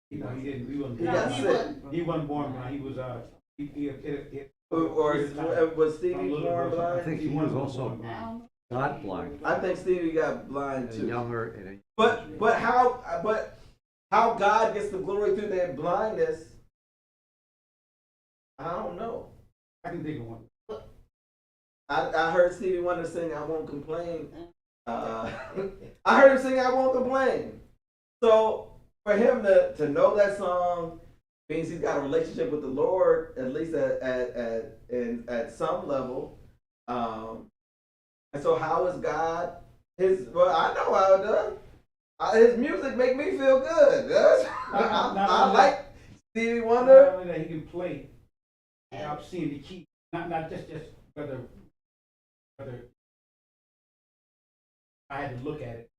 He didn't. He wasn't. He got sick. He wasn't born blind. He was Or was Stevie born I blind? think he was also not blind. I think Stevie got blind And too. younger and But how God gets the glory through their blindness, I don't know. I can think of one. I heard Stevie Wonder sing "I Won't Complain." I heard him sing "I Won't Complain." So for him to know that song means he's got a relationship with the Lord, at least at some level. And so how is God well, I know how it does. His music make me feel good. I like Stevie Wonder. Not only that, he can play without seeing the key. Not just whether I had to look at it.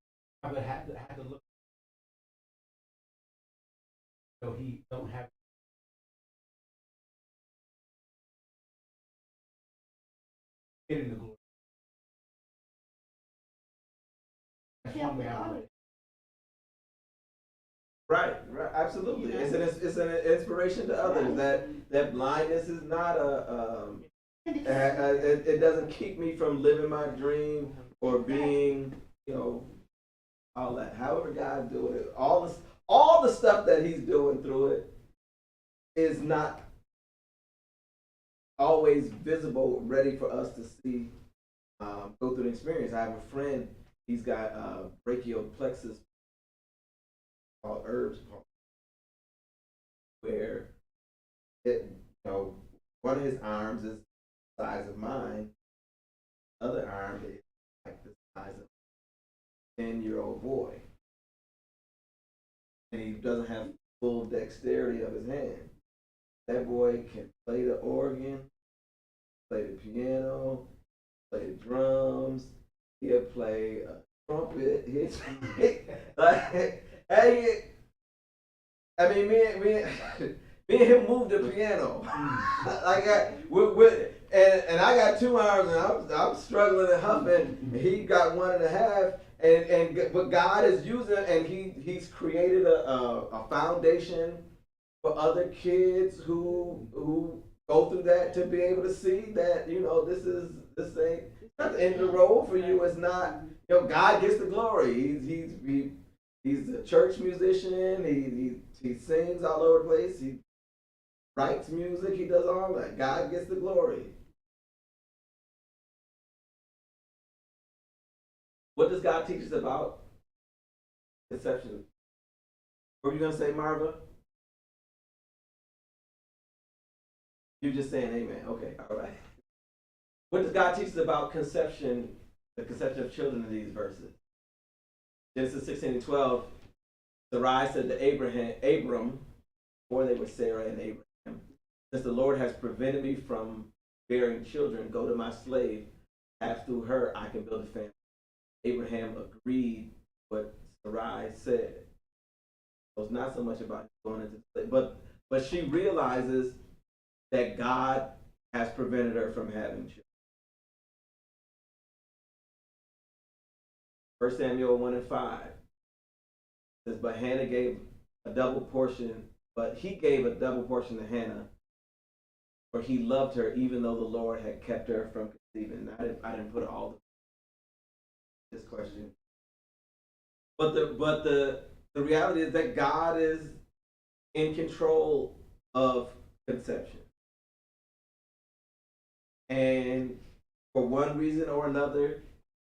I would have to look. So he don't have. Getting the glory. That's one way I would. Right, absolutely. It's an inspiration to others that blindness is not it doesn't keep me from living my dream or being, all that. However God doing it, all the stuff that He's doing through it is not always visible, ready for us to see, go through the experience. I have a friend. He's got brachial plexus called herbs, where one of his arms is the size of mine, the other arm is like the size of a 10-year-old boy, and he doesn't have full dexterity of his hand. That boy can play the organ, play the piano, play the drums. He'll play a trumpet. I mean, me and him moved the piano. And I got two arms, and I'm struggling and huffing. And he got 1.5. But God is using, and he's created a foundation for other kids who go through that to be able to see that this ain't Not the end of the road for you. It's not. You know, God gets the glory. He's a church musician. He sings all over the place. He writes music. He does all that. God gets the glory. What does God teach us about conception? What were you gonna say, Marva? You just saying amen. Okay, all right. What does God teach us about conception, the conception of children in these verses? Genesis 16:12, Sarai said to Abram, before they were Sarah and Abraham, since the Lord has prevented me from bearing children, go to my slave, perhaps through her I can build a family. Abraham agreed what Sarai said. So it's not so much about going into slave, but she realizes that God has prevented her from having children. 1 Samuel 1:5 says, but he gave a double portion to Hannah, for he loved her even though the Lord had kept her from conceiving. I didn't put all this question. But the reality is that God is in control of conception. And for one reason or another,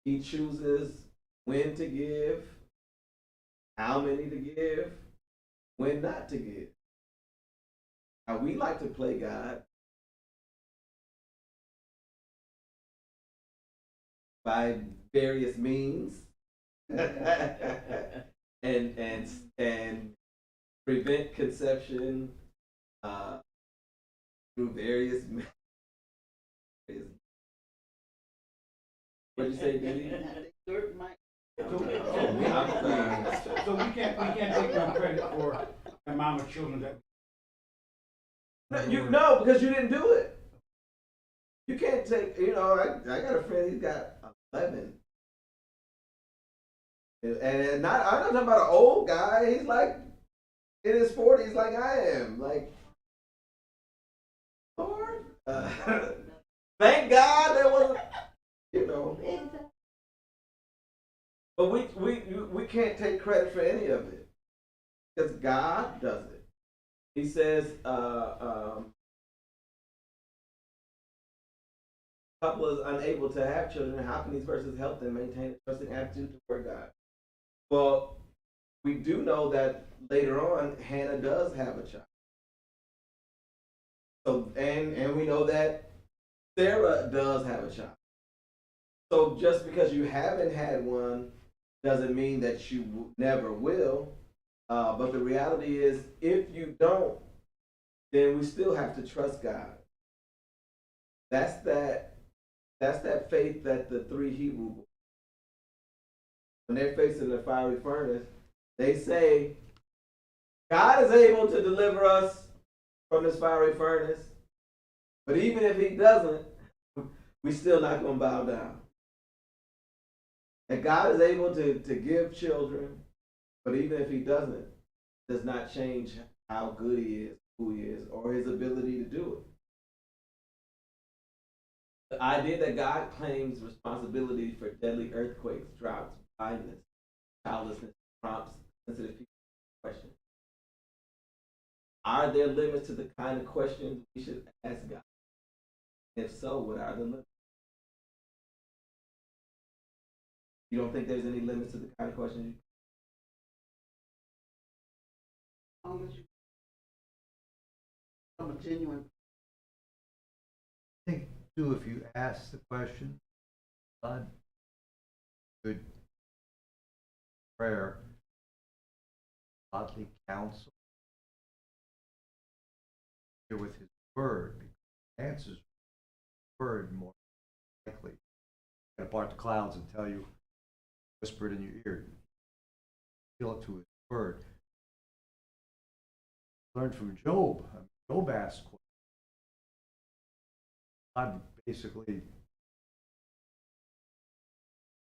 he chooses when to give, how many to give, when not to give. Now, we like to play God by various means and prevent conception through various means. What did you say, Diddy? Dirt might. So we can't take no credit for the amount of children that. No, because you didn't do it. You can't take. I got a friend. He's got 11, and I'm not talking about an old guy. He's like in his 40s, like I am. Like, Lord, thank God there wasn't. But we can't take credit for any of it because God does it. He says, couple is unable to have children. How can these verses help them maintain a trusting attitude toward God? Well, we do know that later on, Hannah does have a child. So, and we know that Sarah does have a child. So just because you haven't had one doesn't mean that you never will. But the reality is, if you don't, then we still have to trust God. That's that faith that the three Hebrew boys, when they're facing the fiery furnace, they say, God is able to deliver us from this fiery furnace, but even if he doesn't, we're still not going to bow down. And God is able to give children, but even if he doesn't, does not change how good he is, who he is, or his ability to do it. The idea that God claims responsibility for deadly earthquakes, droughts, blindness, childlessness, prompts sensitive people questions. Are there limits to the kind of questions we should ask God? If so, what are the limits? You don't think there's any limits to the kind of questions you? As long as you from a genuine. I think too, if you ask the question, God, good prayer, godly counsel, here with his word, because answers word more likely. Got to part the clouds and tell you, whisper it in your ear. Feel it to his word. Learned from Job. Job asked questions. God basically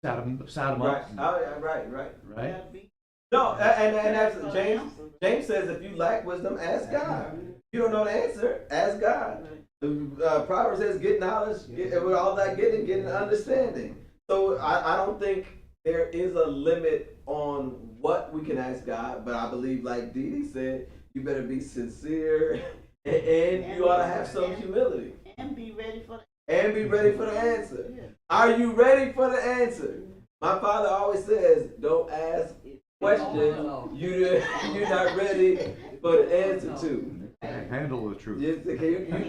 sat him Right. up. Oh, yeah, right. Right. No, and that's For the James. answer. James says, if you lack wisdom, ask God. If you don't know the answer, ask God. The Proverbs says, get knowledge, with all that get an understanding. So I don't think there is a limit on what we can ask God, but I believe, like Dee Dee said, you better be sincere and you ought to have some humility. And be ready for And be ready for the answer. Yeah. Are you ready for the answer? My father always says, don't ask questions you're not ready for the answer to. Handle the truth. You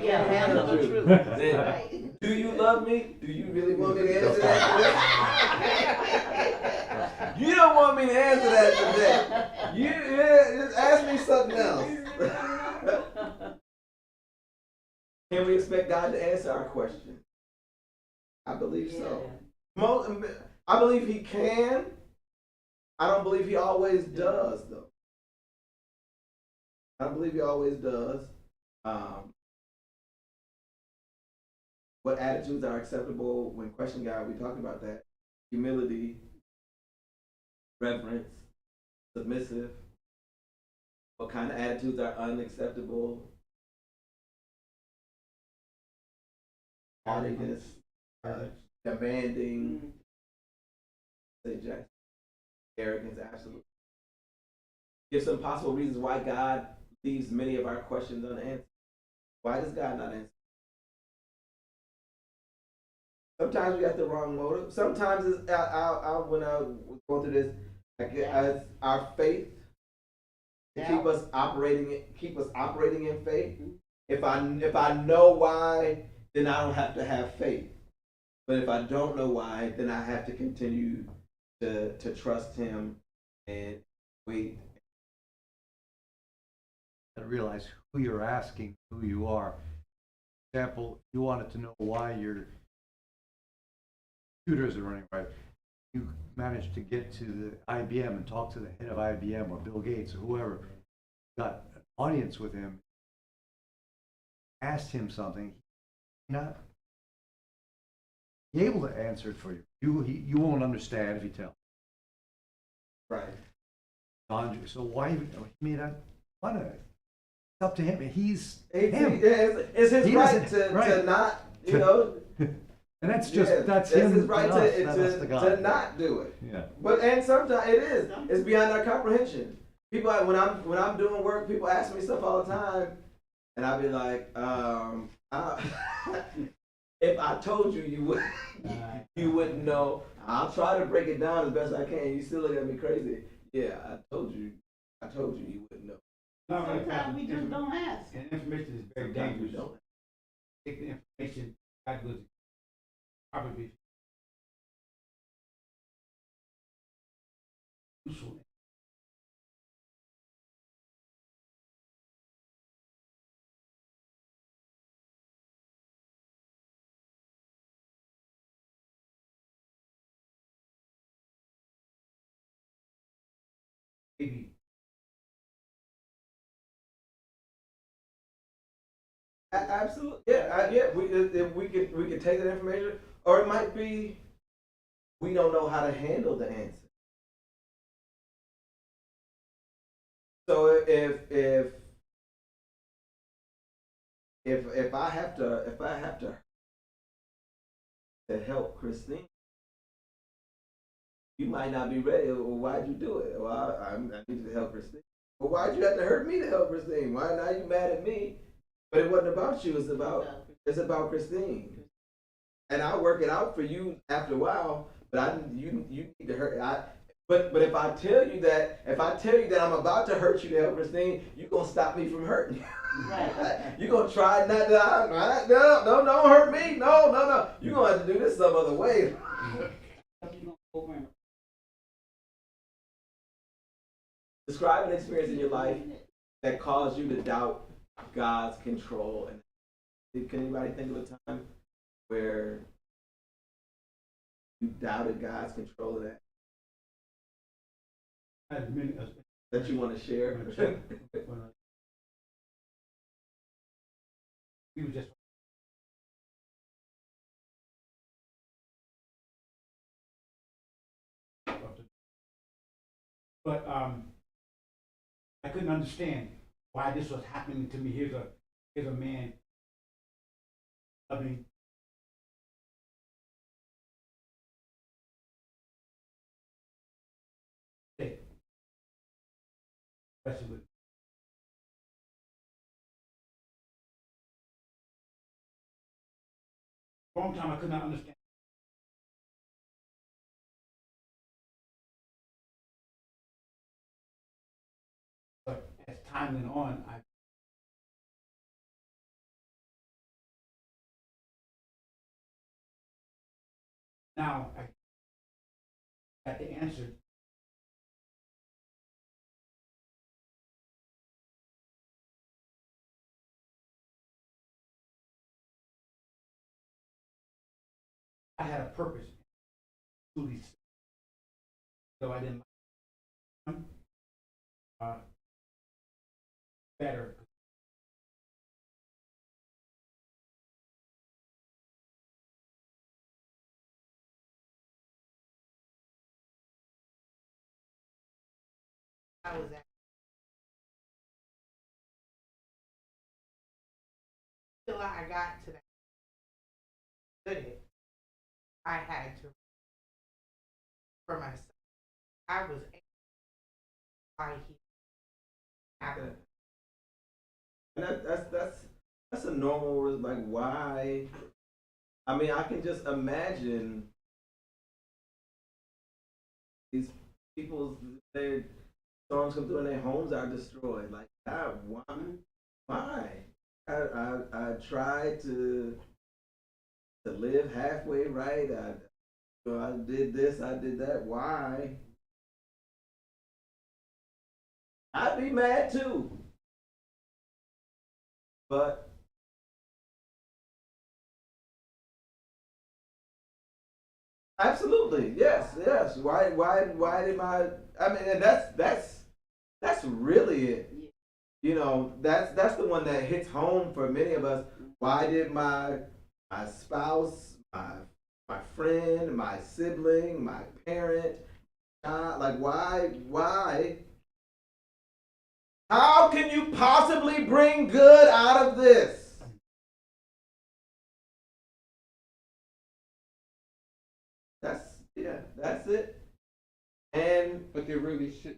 Yeah, can't handle the truth. Then, Right. do you love me? Do you really want me to answer that today? You don't want me to answer that today. Just ask me something else. Can we expect God to answer our question? I believe so. I believe He can. I don't believe He always does, though. I don't believe He always does. What attitudes are acceptable when questioning God? We talked about that. Humility, reverence, submissive. What kind of attitudes are unacceptable? Haughtiness, demanding, say Jackson, arrogance, absolutely. Give some possible reasons why God leaves many of our questions unanswered. Why does God not answer? Sometimes we got the wrong motive. Sometimes it's when I was going through this, as our faith to keep us operating in faith. If I know why, then I don't have to have faith. But if I don't know why, then I have to continue to trust Him and wait. And realize who you're asking, who you are. For example, you wanted to know why your computers are running right. You managed to get to the IBM and talk to the head of IBM or Bill Gates or whoever. Got an audience with him. Asked him something. Not be able to answer it for you. You won't understand if you tell. Right. So why? He may not want to. It's up to him. He's It's him. his He right doesn't- to right. not, you know. And that's just Yeah, that's his him. right to us, not us to God. to not do it. Yeah. And sometimes it is. It's beyond our comprehension. People, when I'm doing work, people ask me stuff all the time, and I'll be like, if I told you, you wouldn't know. I'll try to break it down as best I can. You still look at me crazy. Yeah, I told you, you wouldn't know. Sometimes we just don't ask. And information is very Sometimes we dangerous. don't. Take the information that was probably useful. Maybe Absolutely, yeah, yeah. We could take that information, or it might be we don't know how to handle the answer. So if I have to help Christine, you might not be ready. Well, why'd you do it? Well, I needed to help Christine. Well, why'd you have to hurt me to help Christine? Why now you mad at me? But it wasn't about you. It's about Christine. And I'll work it out for you after a while. But you need to hurt. But if I tell you that I'm about to hurt you to help Christine, you're gonna stop me from hurting you. Right. You're gonna try not to. No, don't hurt me. No. You're gonna have to do this some other way. Describe an experience in your life that caused you to doubt God's control. And can anybody think of a time where you doubted God's control of that? That you want to share? we were just But I couldn't understand why this was happening to me. Here's a man loving. Especially with a long time I could not understand. But as time went on, I got the answer. I had a purpose. Truly, so I didn't like him. Better. I was at. Till I got to that good, I had to for myself. I was why he happened. And that's a normal, like, why? I mean, I can just imagine these people's, their storms come through and their homes are destroyed. Like, God, why? I tried to live halfway right. I did this, I did that. Why? I'd be mad too. But absolutely, yes. Why did I mean, and that's really it. You know, that's the one that hits home for many of us. Why did my spouse, my friend, my sibling, my parent, like why? How can you possibly bring good out of this? That's it. And But they really should.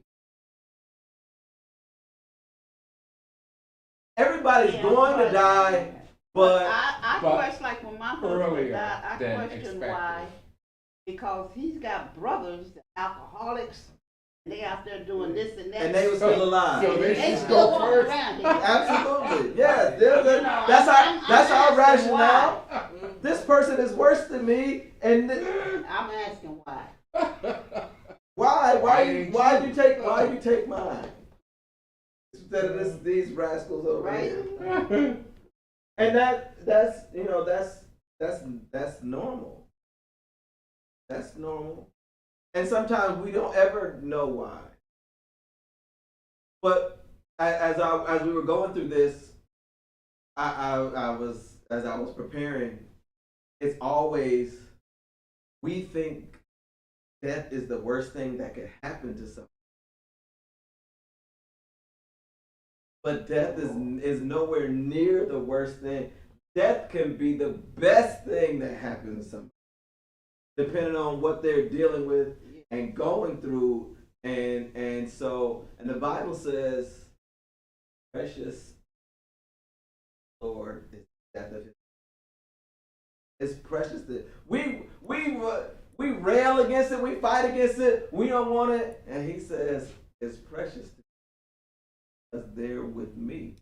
everybody's Yeah, going to die, but I but question, like when my husband earlier died, I than question expected. why. Because he's got brothers, alcoholics, and they out there doing this and that. and they were still alive. So they They should still go walk first. around here. Absolutely, yes. You know, That's our I'm asking rationale. why. This person is worse than me, and I'm asking why. why Why you take mine instead of these rascals over Right? here? And that's normal. That's normal. And sometimes we don't ever know why. But as we were going through this, I was, as I was preparing, it's always, we think death is the worst thing that could happen to someone. But death is nowhere near the worst thing. Death can be the best thing that happens to someone, depending on what they're dealing with and going through. And the Bible says, precious Lord is the death of his. It's precious that we rail against it, we fight against it, we don't want it, and he says it's precious because they're with me.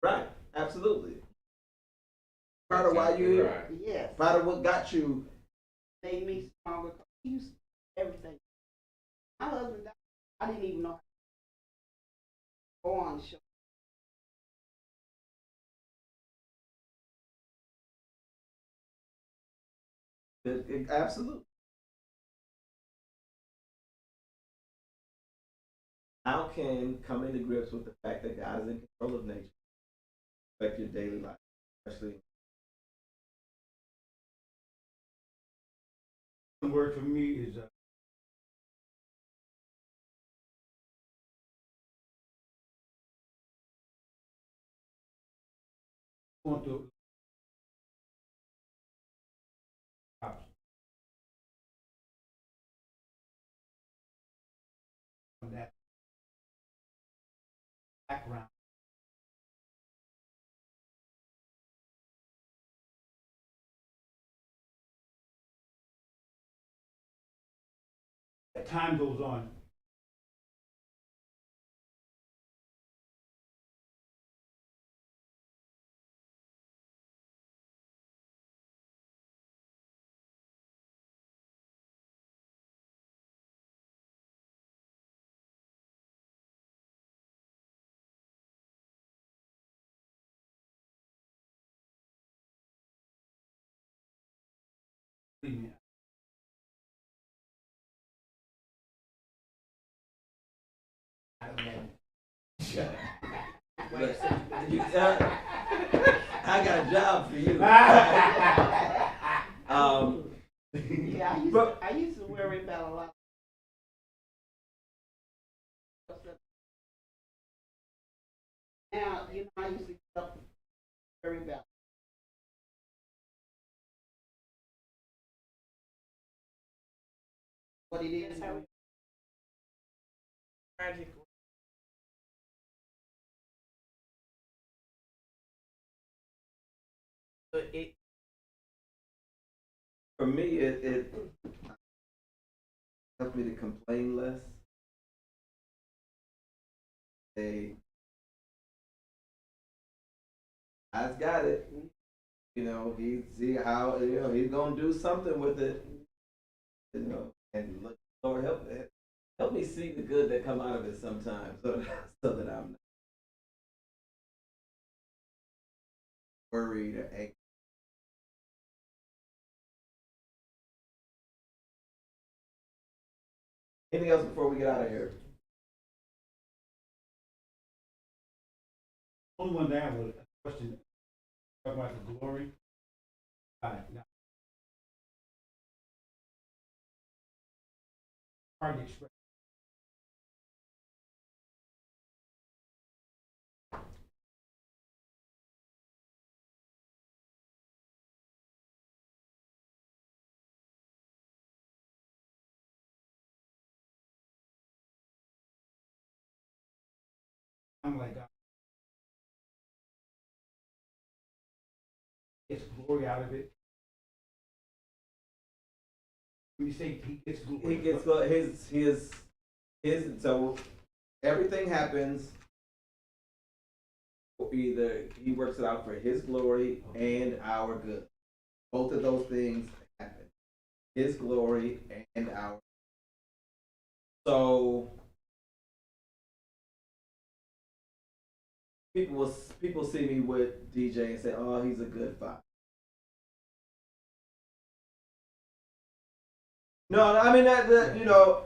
Right, absolutely. Part of why you here, Right. Yes. part of what got you. Made me stronger. He used everything. My husband died. I didn't even know. Go on, show. Absolutely. how can coming to grips with the fact that God is in control of nature affect your daily life, especially? One word for me is going to on that background. As time goes on, believe me, I don't know. But I got a job for you. Yeah, But- I used to worry about a lot. of stuff. Now, you know, I used to get up and worry about. What it is. That's how tragic. But it, For me, it helped me to complain less. God's got it. You know, he see how he's gonna do something with it. You know, and look, Lord help me see the good that come out of it sometimes, so that I'm not worried or anxious. Anything else before we get out of here? Only one that was a question about the glory. Now, hard to express. I'm like God. Gets glory out of it. When you say he gets glory, He gets his so everything happens. Either he works it out for his glory and our good. Both of those things happen. His glory and our. So people see me with DJ and say, "Oh, he's a good father." No, I mean that you know,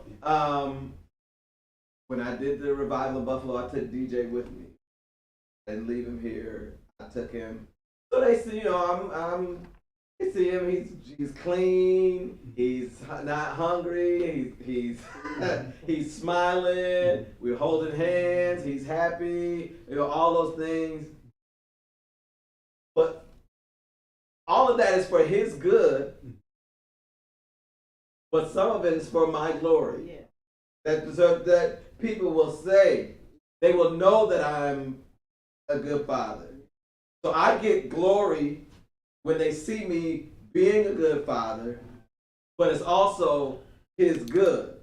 when I did the revival in Buffalo, I took DJ with me. I didn't leave him here. I took him. So they see, you know, they see him. He's clean. He's not hungry. He's he's smiling. We're holding hands. He's happy. You know, all those things. But all of that is for his good. But some of it is for my glory. Yeah. That people will say, they will know that I'm a good father. So I get glory when they see me being a good father, but it's also his good.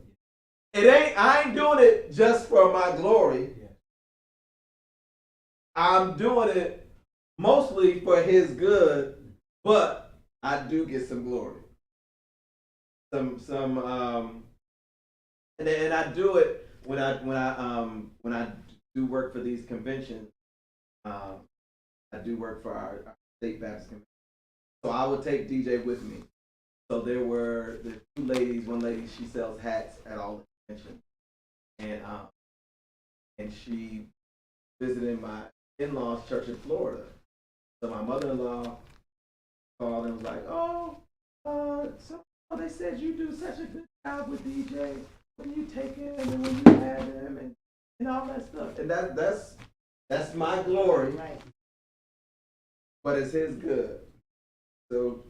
I ain't doing it just for my glory. I'm doing it mostly for his good, but I do get some glory. And I do it when I do work for these conventions. I do work for our state Baptist convention, so I would take DJ with me. So there's two ladies. One lady, she sells hats at all the conventions, and and she visited my in-laws' church in Florida. So my mother-in-law called and was like, "Oh, so they said you do such a good job with DJ when you take him and when you have him and all that stuff." And that's my glory, Right. but it's his good. So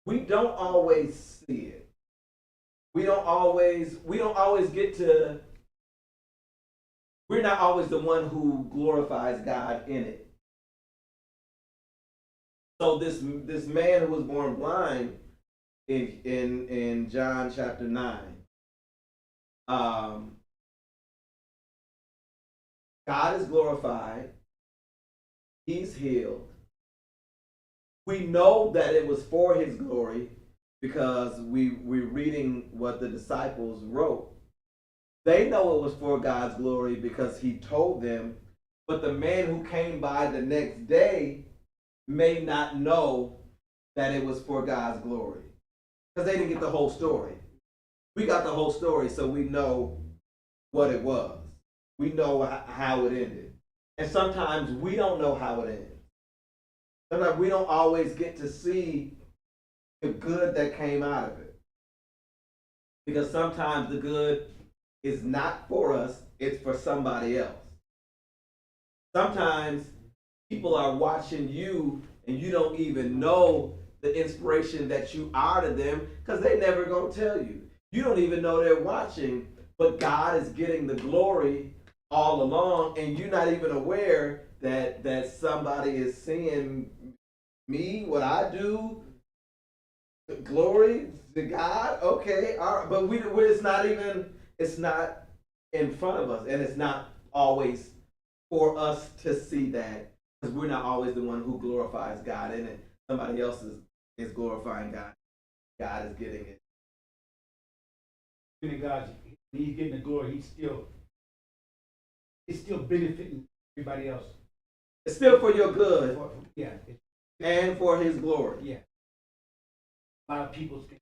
we don't always see it. We don't always get to, we're not always the one who glorifies God in it. So this man who was born blind in John chapter 9, God is glorified, he's healed. We know that it was for his glory because we're reading what the disciples wrote. They know it was for God's glory because he told them, but the man who came by the next day may not know that it was for God's glory because they didn't get the whole story. We got the whole story, so we know what it was. We know how it ended. And sometimes we don't know how it ends. Sometimes we don't always get to see the good that came out of it. Because sometimes the good is not for us, it's for somebody else. Sometimes people are watching you and you don't even know the inspiration that you are to them because they never gonna tell you. You don't even know they're watching, but God is getting the glory all along and you're not even aware that somebody is seeing me, what I do, glory to God. Okay, all right, but it's not in front of us, and it's not always for us to see that because we're not always the one who glorifies God in it. Somebody else is glorifying God. God is getting it. When God, when he's getting the glory, he's still benefiting everybody else. It's still for your good Yeah. and for his glory. Yeah. A lot of people think,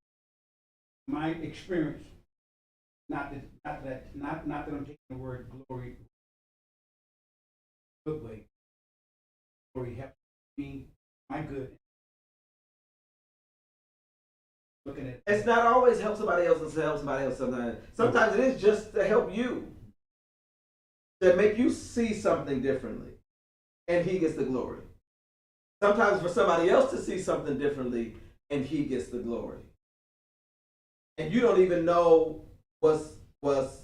my experience, not that I'm taking the word glory good way. Glory helps me, my good. Looking at It's not always help somebody else and help somebody else sometimes. Sometimes it is just to help you. To make you see something differently. And he gets the glory. Sometimes for somebody else to see something differently and he gets the glory. And you don't even know what's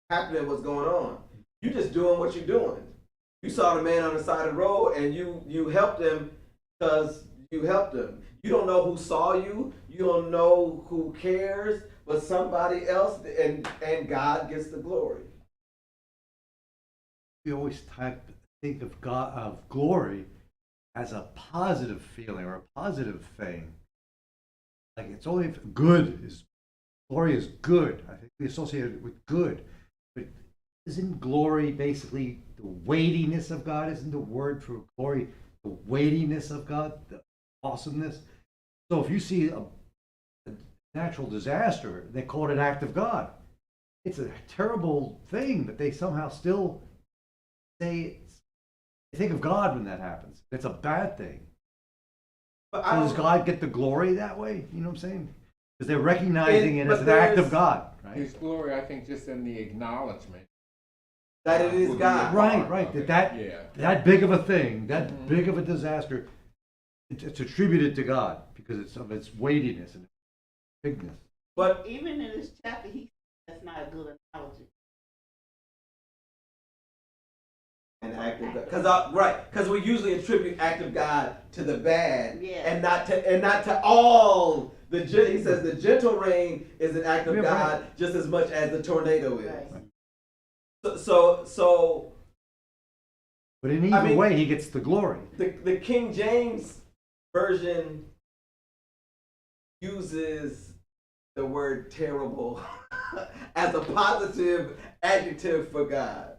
happening, what's going on. You're just doing what you're doing. You saw the man on the side of the road and you helped him because you helped him. You don't know who saw you. You don't know who cares, but somebody else, and God gets the glory. We always think of God, of glory as a positive feeling or a positive thing. Like it's only if glory is good. I think we associate it with good. But isn't glory basically the weightiness of God? Isn't the word for glory the weightiness of God, the awesomeness? So if you see a natural disaster, they call it an act of God. It's a terrible thing, but they somehow still say they think of God when that happens. It's a bad thing. But So does God get the glory that way? You know what I'm saying? Because they're recognizing it as an act of God, right? His glory, I think, just in the acknowledgement. that it is God. Right. Yeah. That big of a thing, that big of a disaster, it's attributed to God because it's of its weightiness and bigness. But Even in this chapter, that's not a good analogy. an act of God, because we usually attribute act of God to the bad, Yeah. and not to all the. He says the gentle rain is an act of Yeah, God right. just as much as the tornado is. Right. So But in either way, he gets the glory. the King James version uses the word terrible as a positive adjective for God.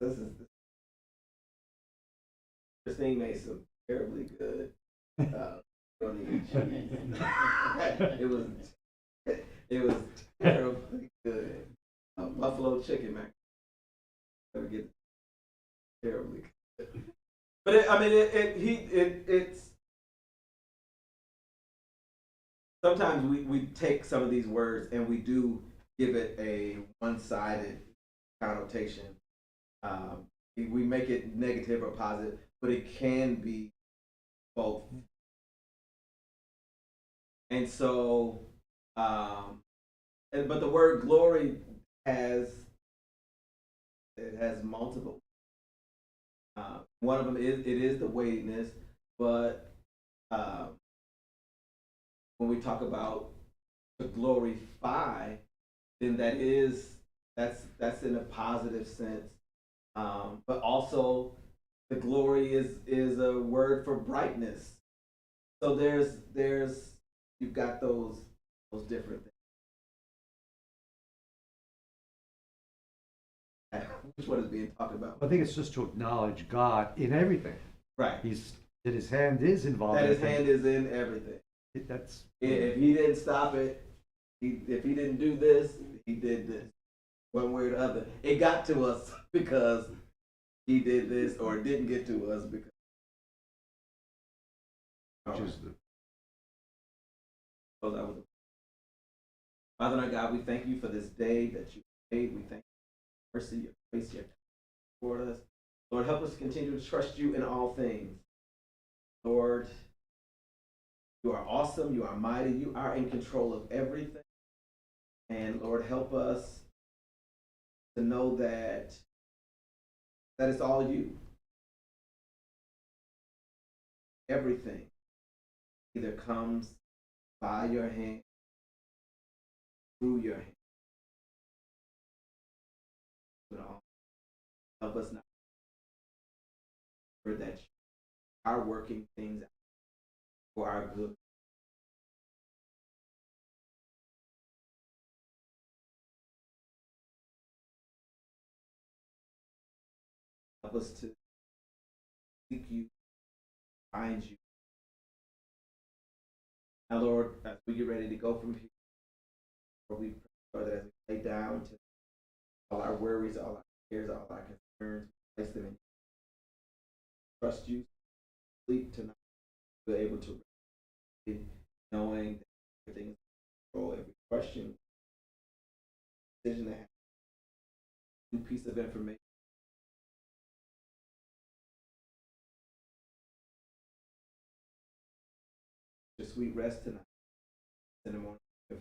This is Christine made some terribly good macaroni and cheese. it was terribly good. Buffalo chicken mac. Never get terribly good. But it's sometimes we take some of these words and we do give it a one-sided connotation. We make it negative or positive, but it can be both. And so, but the word glory has multiple. One of them is the weightiness, but when we talk about to glorify, then that's in a positive sense. But also, the glory is a word for brightness. So there's you've got those different things. Which one is being talked about? I think it's just to acknowledge God in everything. Right. That his hand is involved. That in his everything. hand is in everything. That's If he didn't stop it, if he didn't do this, he did this. One way or the other. It got to us because he did this, or it didn't get to us because. which is the So that was Father and our God, we thank you for this day that you made. We thank you for your mercy, your grace, your kindness toward us. Lord, help us continue to trust you in all things. Lord, you are awesome. You are mighty. You are in control of everything. And Lord, help us to know that it's all you. Everything either comes by your hand, through your hand. But all help us not for that you are working things out for our good. Help us to seek you, find you. Now, Lord, as we get ready to go from here, Lord, we pray that as we lay down to all our worries, all our cares, all our concerns, place them in. Trust you, sleep tonight. We're able to rest, knowing that everything is in control, every question, decision that has a new piece of information. Just sweet rest tonight. In the morning, your